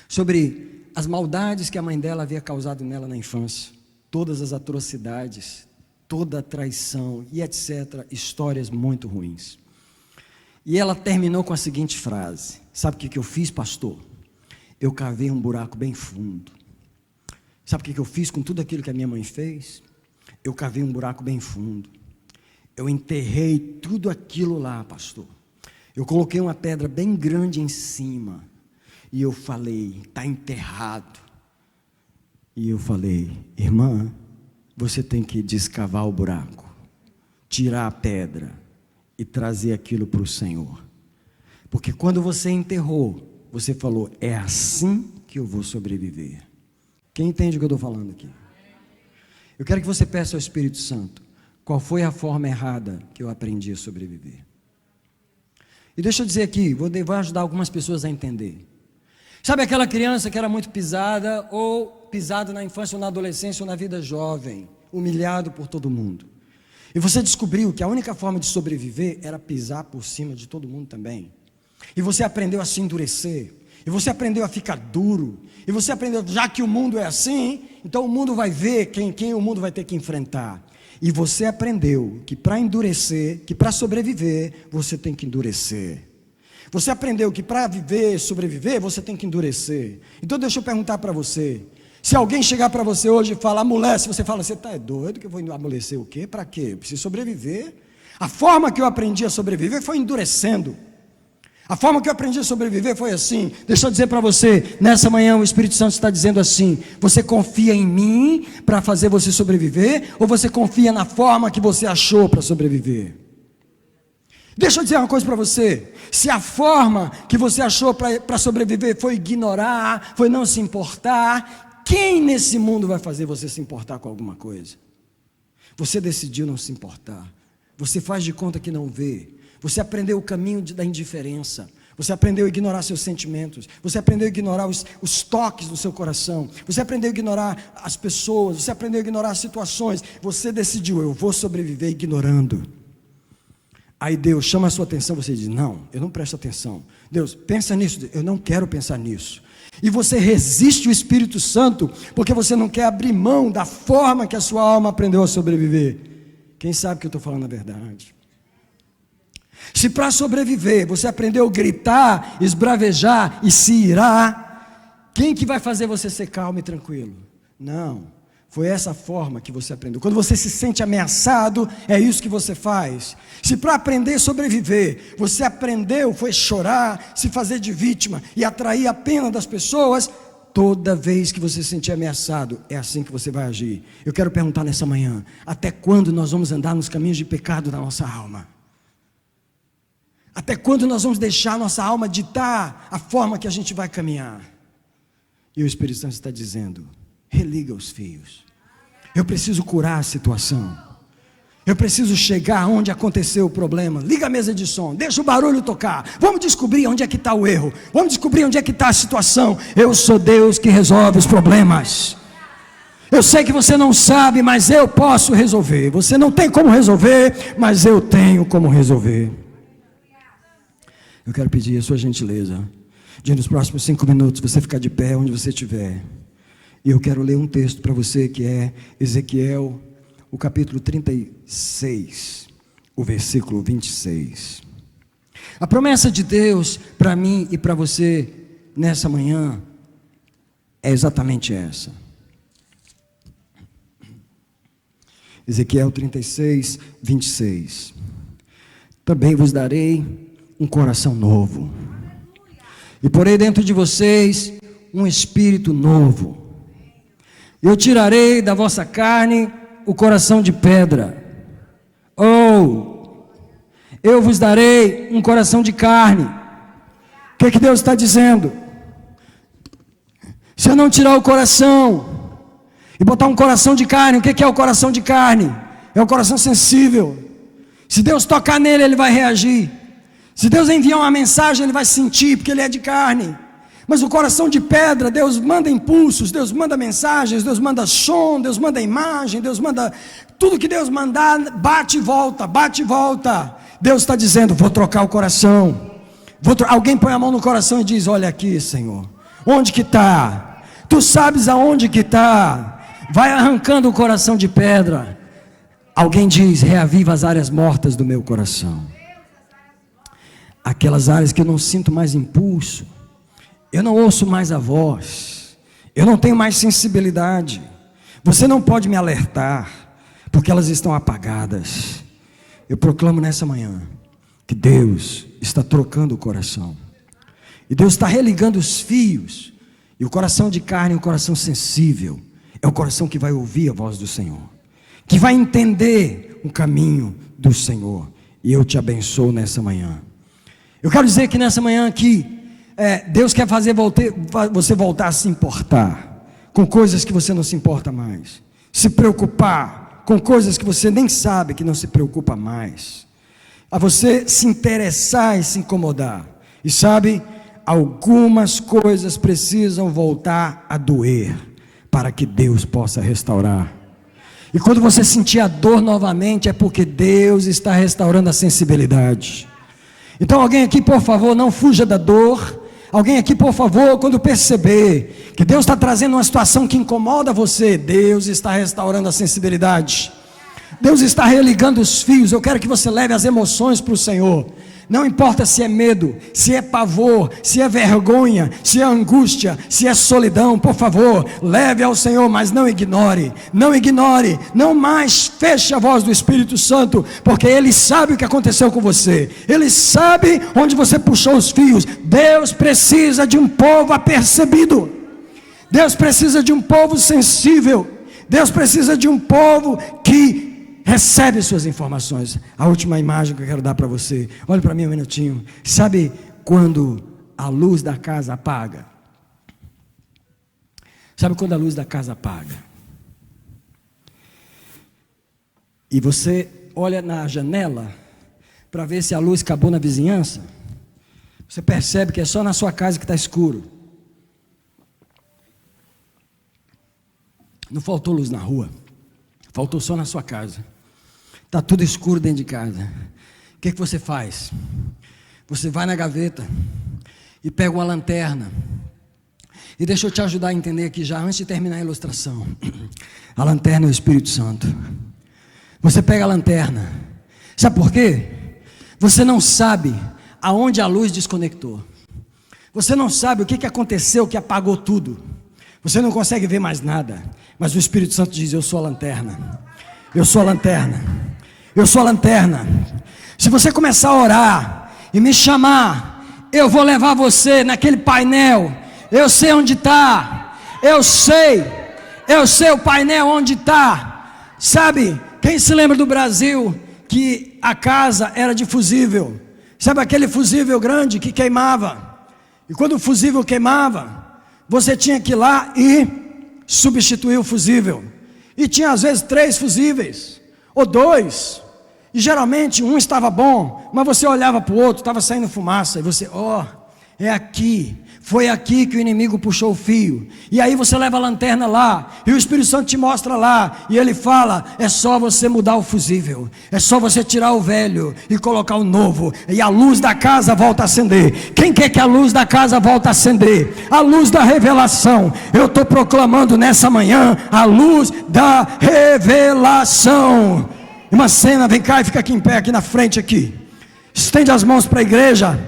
sobre as maldades que a mãe dela havia causado nela na infância, todas as atrocidades, toda a traição e etc, histórias muito ruins. E ela terminou com a seguinte frase: sabe o que eu fiz, pastor? Eu cavei um buraco bem fundo. Sabe o que eu fiz com tudo aquilo que a minha mãe fez? Eu cavei um buraco bem fundo. Eu enterrei tudo aquilo lá, pastor. Eu coloquei uma pedra bem grande em cima. E eu falei: está enterrado. E eu falei: irmã, você tem que descavar o buraco, tirar a pedra e trazer aquilo para o Senhor. Porque quando você enterrou, você falou: é assim que eu vou sobreviver. Quem entende o que eu estou falando aqui? Eu quero que você peça ao Espírito Santo: qual foi a forma errada que eu aprendi a sobreviver? E deixa eu dizer aqui, vou ajudar algumas pessoas a entender. Sabe aquela criança que era muito pisada, ou pisada na infância ou na adolescência ou na vida jovem, humilhado por todo mundo? E você descobriu que a única forma de sobreviver era pisar por cima de todo mundo também. E você aprendeu a se endurecer, e você aprendeu a ficar duro, e você aprendeu, já que o mundo é assim, então o mundo vai ver quem o mundo vai ter que enfrentar. E você aprendeu que para endurecer, que para sobreviver, você tem que endurecer. Você aprendeu que para viver, sobreviver, você tem que endurecer. Então deixa eu perguntar para você: se alguém chegar para você hoje e falar amolece, você fala: você está doido que eu vou amolecer o quê? Para quê? Eu preciso sobreviver. A forma que eu aprendi a sobreviver foi endurecendo. A forma que eu aprendi a sobreviver foi assim. Deixa eu dizer para você, nessa manhã o Espírito Santo está dizendo assim: você confia em mim para fazer você sobreviver, ou você confia na forma que você achou para sobreviver? Deixa eu dizer uma coisa para você: se a forma que você achou para sobreviver foi ignorar, foi não se importar, Quem nesse mundo vai fazer você se importar com alguma coisa? Você decidiu não se importar. Você faz de conta que não vê. Você aprendeu o caminho da indiferença. Você aprendeu a ignorar seus sentimentos. Você aprendeu a ignorar os toques do seu coração. Você aprendeu a ignorar as pessoas. Você aprendeu a ignorar as situações. Você decidiu, eu vou sobreviver ignorando. Aí Deus chama a sua atenção, você diz, não, eu não presto atenção. Deus, pensa nisso, eu não quero pensar nisso. E você resiste o Espírito Santo, porque você não quer abrir mão da forma que a sua alma aprendeu a sobreviver. Quem sabe que eu estou falando a verdade? Se para sobreviver você aprendeu a gritar, esbravejar e se irar, quem que vai fazer você ser calmo e tranquilo? Não. Foi essa forma que você aprendeu. Quando você se sente ameaçado, é isso que você faz. Se para aprender a sobreviver, você aprendeu, foi chorar, se fazer de vítima e atrair a pena das pessoas, toda vez que você se sentir ameaçado, é assim que você vai agir. Eu quero perguntar nessa manhã, até quando nós vamos andar nos caminhos de pecado da nossa alma? Até quando nós vamos deixar nossa alma ditar a forma que a gente vai caminhar? E o Espírito Santo está dizendo, religa os fios. Eu preciso curar a situação. Eu preciso chegar onde aconteceu o problema. Liga a mesa de som, deixa o barulho tocar. Vamos descobrir onde é que está o erro. Vamos descobrir onde é que está a situação. Eu sou Deus que resolve os problemas. Eu sei que você não sabe, mas eu posso resolver. Você não tem como resolver, mas eu tenho como resolver. Eu quero pedir a sua gentileza de nos próximos 5 minutos você ficar de pé onde você estiver. E eu quero ler um texto para você que é Ezequiel, o capítulo 36, o versículo 26. A promessa de Deus para mim e para você nessa manhã é exatamente essa. Ezequiel 36, 26. Também vos darei um coração novo, e porei dentro de vocês um espírito novo. Eu tirarei da vossa carne o coração de pedra, eu vos darei um coração de carne. O que Deus está dizendo? Se eu não tirar o coração e botar um coração de carne, o que é o coração de carne? É um coração sensível. Se Deus tocar nele, ele vai reagir. Se Deus enviar uma mensagem, ele vai sentir, porque ele é de carne. Mas o coração de pedra, Deus manda impulsos, Deus manda mensagens, Deus manda som, Deus manda imagem, Deus manda tudo que Deus mandar, bate e volta, bate e volta. Deus está dizendo, vou trocar o coração. Alguém põe a mão no coração e diz, olha aqui, Senhor, onde que está? Tu sabes aonde que está? Vai arrancando o coração de pedra. Alguém diz, reaviva as áreas mortas do meu coração. Aquelas áreas que eu não sinto mais impulso, eu não ouço mais a voz, eu não tenho mais sensibilidade. Você não pode me alertar, porque elas estão apagadas. Eu proclamo nessa manhã que Deus está trocando o coração, e Deus está religando os fios. E o coração de carne, o coração sensível, é o coração que vai ouvir a voz do Senhor, que vai entender o caminho do Senhor. E eu te abençoo nessa manhã. Eu quero dizer que nessa manhã aqui, Deus quer fazer você voltar a se importar com coisas que você não se importa mais, se preocupar com coisas que você nem sabe que não se preocupa mais, a você se interessar e se incomodar. E sabe, algumas coisas precisam voltar a doer para que Deus possa restaurar. E quando você sentir a dor novamente, é porque Deus está restaurando a sensibilidade. Então alguém aqui, por favor, não fuja da dor. Alguém aqui, por favor, quando perceber que Deus está trazendo uma situação que incomoda você, Deus está restaurando a sensibilidade. Deus está religando os fios. Eu quero que você leve as emoções para o Senhor. Não importa se é medo, se é pavor, se é vergonha, se é angústia, se é solidão, por favor, leve ao Senhor, mas não ignore, não mais feche a voz do Espírito Santo, porque Ele sabe o que aconteceu com você, Ele sabe onde você puxou os fios. Deus precisa de um povo apercebido, Deus precisa de um povo sensível, Deus precisa de um povo que recebe suas informações. A última imagem que eu quero dar para você, olhe para mim um minutinho. Sabe quando a luz da casa apaga? Sabe quando a luz da casa apaga? E você olha na janela para ver se a luz acabou na vizinhança. Você percebe que é só na sua casa que está escuro. Não faltou luz na rua, faltou só na sua casa. Está tudo escuro dentro de casa. O que você faz? Você vai na gaveta e pega uma lanterna. E deixa eu te ajudar a entender aqui já, antes de terminar a ilustração. A lanterna é o Espírito Santo. Você pega a lanterna. Sabe por quê? Você não sabe aonde a luz desconectou. Você não sabe o que aconteceu que apagou tudo. Você não consegue ver mais nada. Mas o Espírito Santo diz: eu sou a lanterna. Eu sou a lanterna. Eu sou a lanterna. Se você começar a orar e me chamar, eu vou levar você naquele painel. Eu sei onde está. Eu sei o painel onde está. Sabe, quem se lembra do Brasil que a casa era de fusível? Sabe aquele fusível grande que queimava? E quando o fusível queimava, você tinha que ir lá e substituir o fusível. E tinha às vezes 3 fusíveis, ou 2. E geralmente um estava bom, mas você olhava para o outro, estava saindo fumaça. E você, é aqui. Foi aqui que o inimigo puxou o fio. E aí você leva a lanterna lá, e o Espírito Santo te mostra lá, e ele fala: é só você mudar o fusível, é só você tirar o velho e colocar o novo, e a luz da casa volta a acender. Quem quer que a luz da casa volta a acender? A luz da revelação. Eu estou proclamando nessa manhã a luz da revelação. Uma cena, vem cá e fica aqui em pé, aqui na frente aqui. Estende as mãos para a igreja,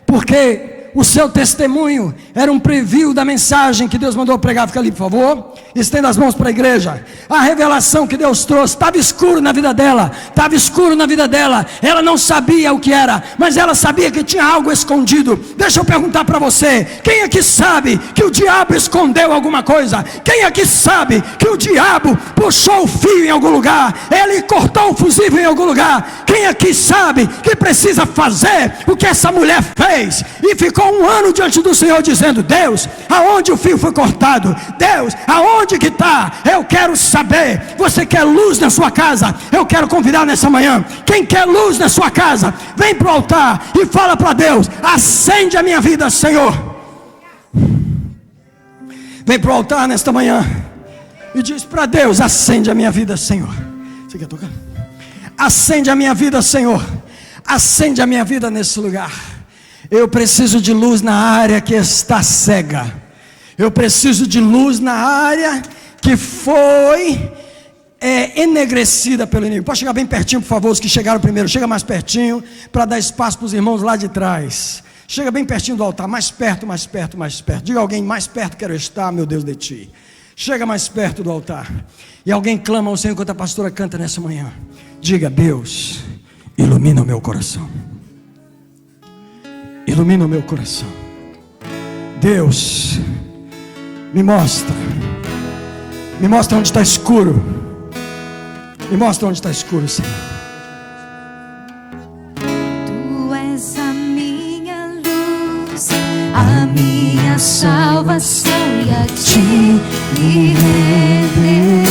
porque o seu testemunho era um preview da mensagem que Deus mandou pregar. Fica ali, por favor. Estenda as mãos para a igreja. A revelação que Deus trouxe. Estava escuro na vida dela. Estava escuro na vida dela. Ela não sabia o que era, mas ela sabia que tinha algo escondido. Deixa eu perguntar para você: quem aqui sabe que o diabo escondeu alguma coisa? Quem aqui sabe que o diabo puxou o fio em algum lugar? Ele cortou o fusível em algum lugar? Quem aqui sabe que precisa fazer o que essa mulher fez e ficou um ano diante do Senhor dizendo: Deus, aonde o fio foi cortado? Deus, aonde que está? Eu quero saber. Você quer luz na sua casa? Eu quero convidar nessa manhã. Quem quer luz na sua casa, vem para o altar e fala para Deus: acende a minha vida, Senhor. Vem para o altar nesta manhã e diz para Deus: acende a minha vida, Senhor. Você quer tocar? Acende a minha vida, Senhor. Acende a minha vida nesse lugar. Eu preciso de luz na área que está cega. Eu preciso de luz na área que foi enegrecida pelo inimigo. Pode chegar bem pertinho, por favor, os que chegaram primeiro. Chega mais pertinho, para dar espaço para os irmãos lá de trás. Chega bem pertinho do altar, mais perto, mais perto, mais perto. Diga a alguém: mais perto quero estar, meu Deus, de ti. Chega mais perto do altar. E alguém clama ao Senhor enquanto a pastora canta nessa manhã. Diga: Deus, ilumina o meu coração. Ilumina o meu coração. Deus, me mostra onde está escuro. Me mostra onde está escuro, Senhor. Tu és a minha luz, a minha salvação, e a ti me renderei.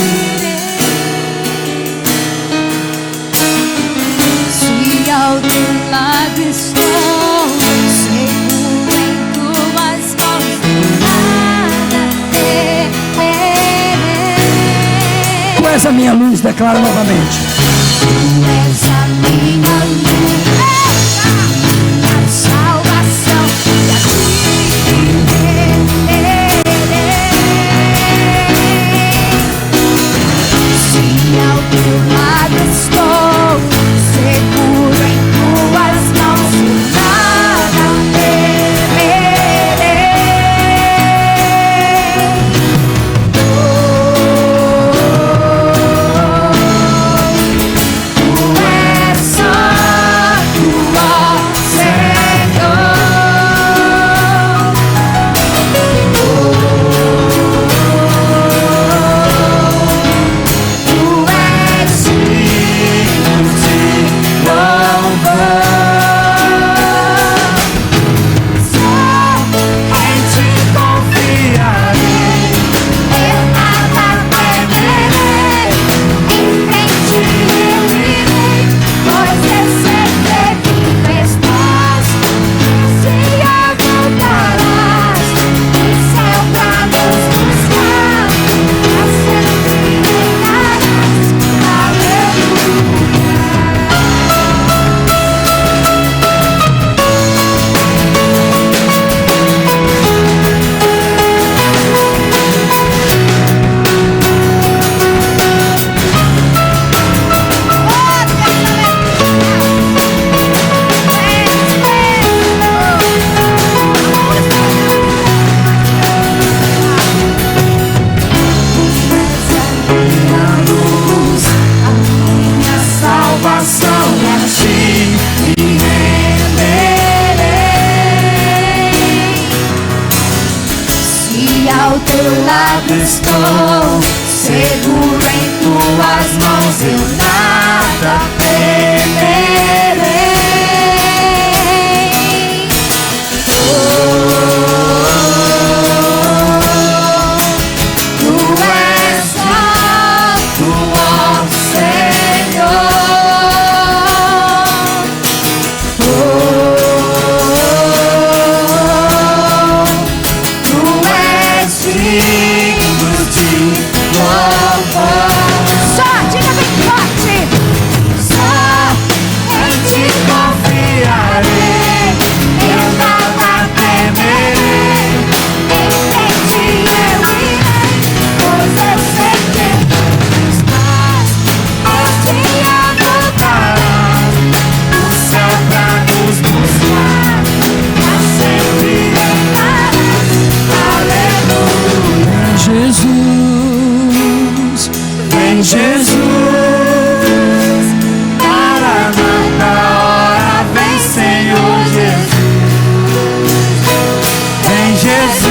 Se ao teu lado estou, Tu és a minha luz, declara novamente. Tu és a minha luz, a salvação, e a ti me renderei. Se ao teu lado estou, seguro em tuas mãos, nada temerei. Tu estou seguro em tuas mãos, eu nada temerei. Tu és santo, ó Senhor. Tu és digno de louvor. Só diga bem forte. Só em ti confiarei, eu nada temerei. Em ti eu irei, pois eu sei que estás. Um dia voltarás do céu pra nos buscar, pra sempre reinarás. Aleluia. Jesus, Vem Jesus, Maranata, hora vem Senhor Jesus. Vem Jesus,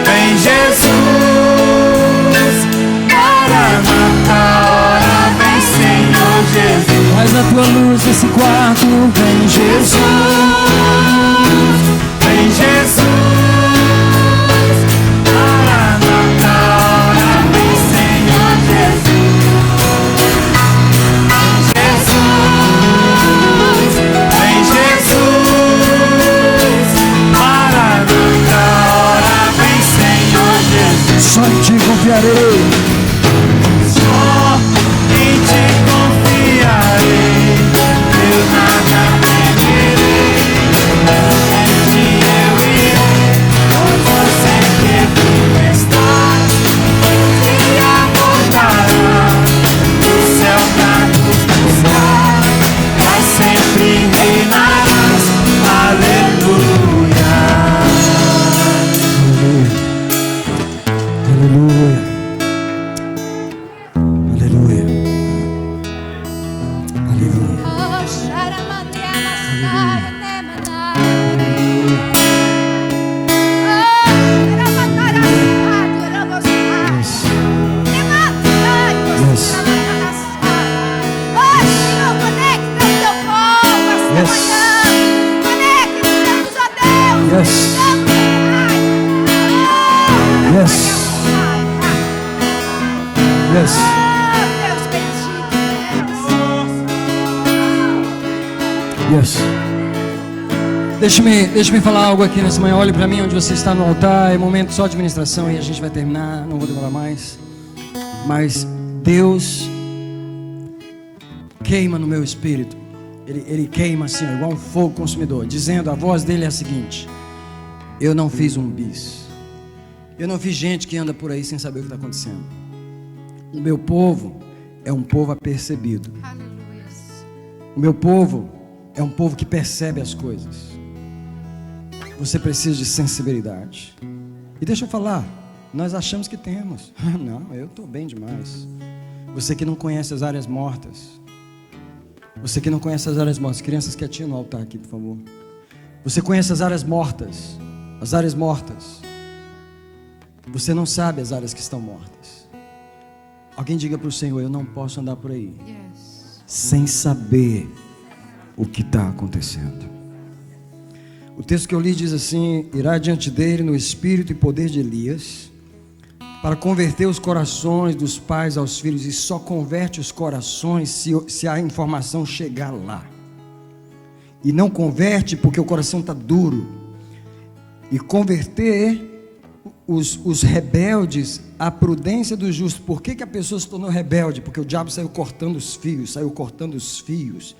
vem Jesus, Maranata, hora vem Senhor Jesus. traz a tua luz nesse quarto. Vem Jesus, vem Jesus, Maranata, hora vem Senhor Jesus. Jesus, vem Jesus, Maranata, hora vem Senhor Jesus. Só em ti confiarei. Só em ti confiarei, eu nada temerei. Em ti eu irei, pois você que vivo estás. Um dia voltarás do céu pra nos buscar, mas sempre reinarás. Aleluia. Aleluia. Aleluia. Aleluia. Yes. Yes. Yes. Yes. Deixa-me falar algo aqui nessa manhã. Olhe para mim onde você está no altar. É momento só de ministração e a gente vai terminar. Não vou demorar mais. Mas Deus queima no meu espírito. Ele queima assim, igual um fogo consumidor, dizendo, a voz dele é a seguinte: eu não fiz um bis. Eu não fiz gente que anda por aí sem saber o que está acontecendo. O meu povo é um povo apercebido. O meu povo é um povo que percebe as coisas. Você precisa de sensibilidade. E deixa eu falar, nós achamos que temos. Não, eu estou bem demais. Você que não conhece as áreas mortas. Você que não conhece as áreas mortas. Crianças quietinhas no altar aqui, por favor. Você conhece as áreas mortas. As áreas mortas. Você não sabe as áreas que estão mortas. Alguém diga para o Senhor: eu não posso andar por aí sem saber o que está acontecendo. O texto que eu li diz assim: irá diante dele no espírito e poder de Elias, para converter os corações dos pais aos filhos. E só converte os corações se a informação chegar lá. E não converte porque o coração está duro. E converter os rebeldes à prudência do justo. Por que a pessoa se tornou rebelde? Porque o diabo saiu cortando os fios.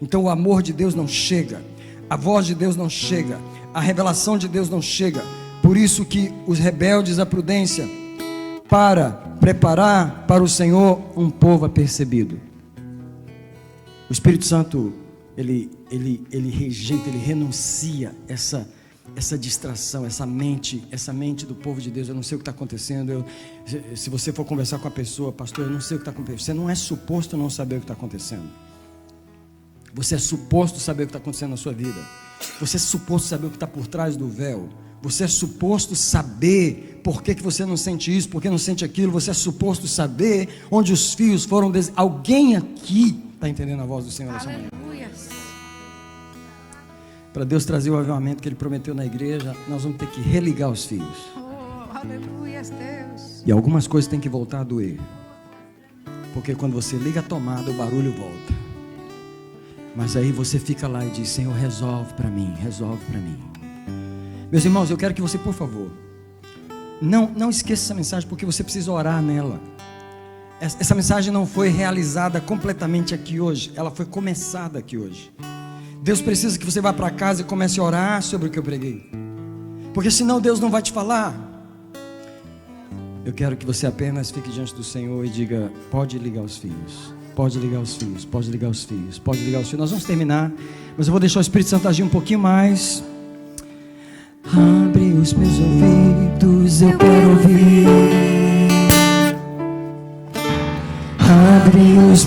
Então o amor de Deus não chega, a voz de Deus não chega, a revelação de Deus não chega. Por isso que os rebeldes à prudência, para preparar para o Senhor um povo apercebido. O Espírito Santo, ele rejeita, ele renuncia essa distração, essa mente do povo de Deus. Eu não sei o que está acontecendo. Se você for conversar com a pessoa: pastor, eu não sei o que está acontecendo. Você não é suposto não saber o que está acontecendo. Você é suposto saber o que está acontecendo na sua vida. Você é suposto saber o que está por trás do véu. Você é suposto saber por que você não sente isso, por que não sente aquilo. Você é suposto saber onde os fios foram. Alguém aqui está entendendo a voz do Senhor nessa manhã? Para Deus trazer o avivamento que Ele prometeu na igreja, nós vamos ter que religar os fios. Aleluia, Deus. E algumas coisas têm que voltar a doer. Porque quando você liga a tomada, o barulho volta. Mas aí você fica lá e diz: Senhor, resolve para mim, resolve para mim. Meus irmãos, eu quero que você, por favor, não esqueça essa mensagem, porque você precisa orar nela. Essa mensagem não foi realizada completamente aqui hoje, ela foi começada aqui hoje. Deus precisa que você vá para casa e comece a orar sobre o que eu preguei, porque senão Deus não vai te falar. Eu quero que você apenas fique diante do Senhor e diga: pode ligar os fios, pode ligar os fios, pode ligar os fios, pode ligar os fios. Nós vamos terminar, mas eu vou deixar o Espírito Santo agir um pouquinho mais. Abre os meus ouvidos, eu quero ouvir. Abre os meus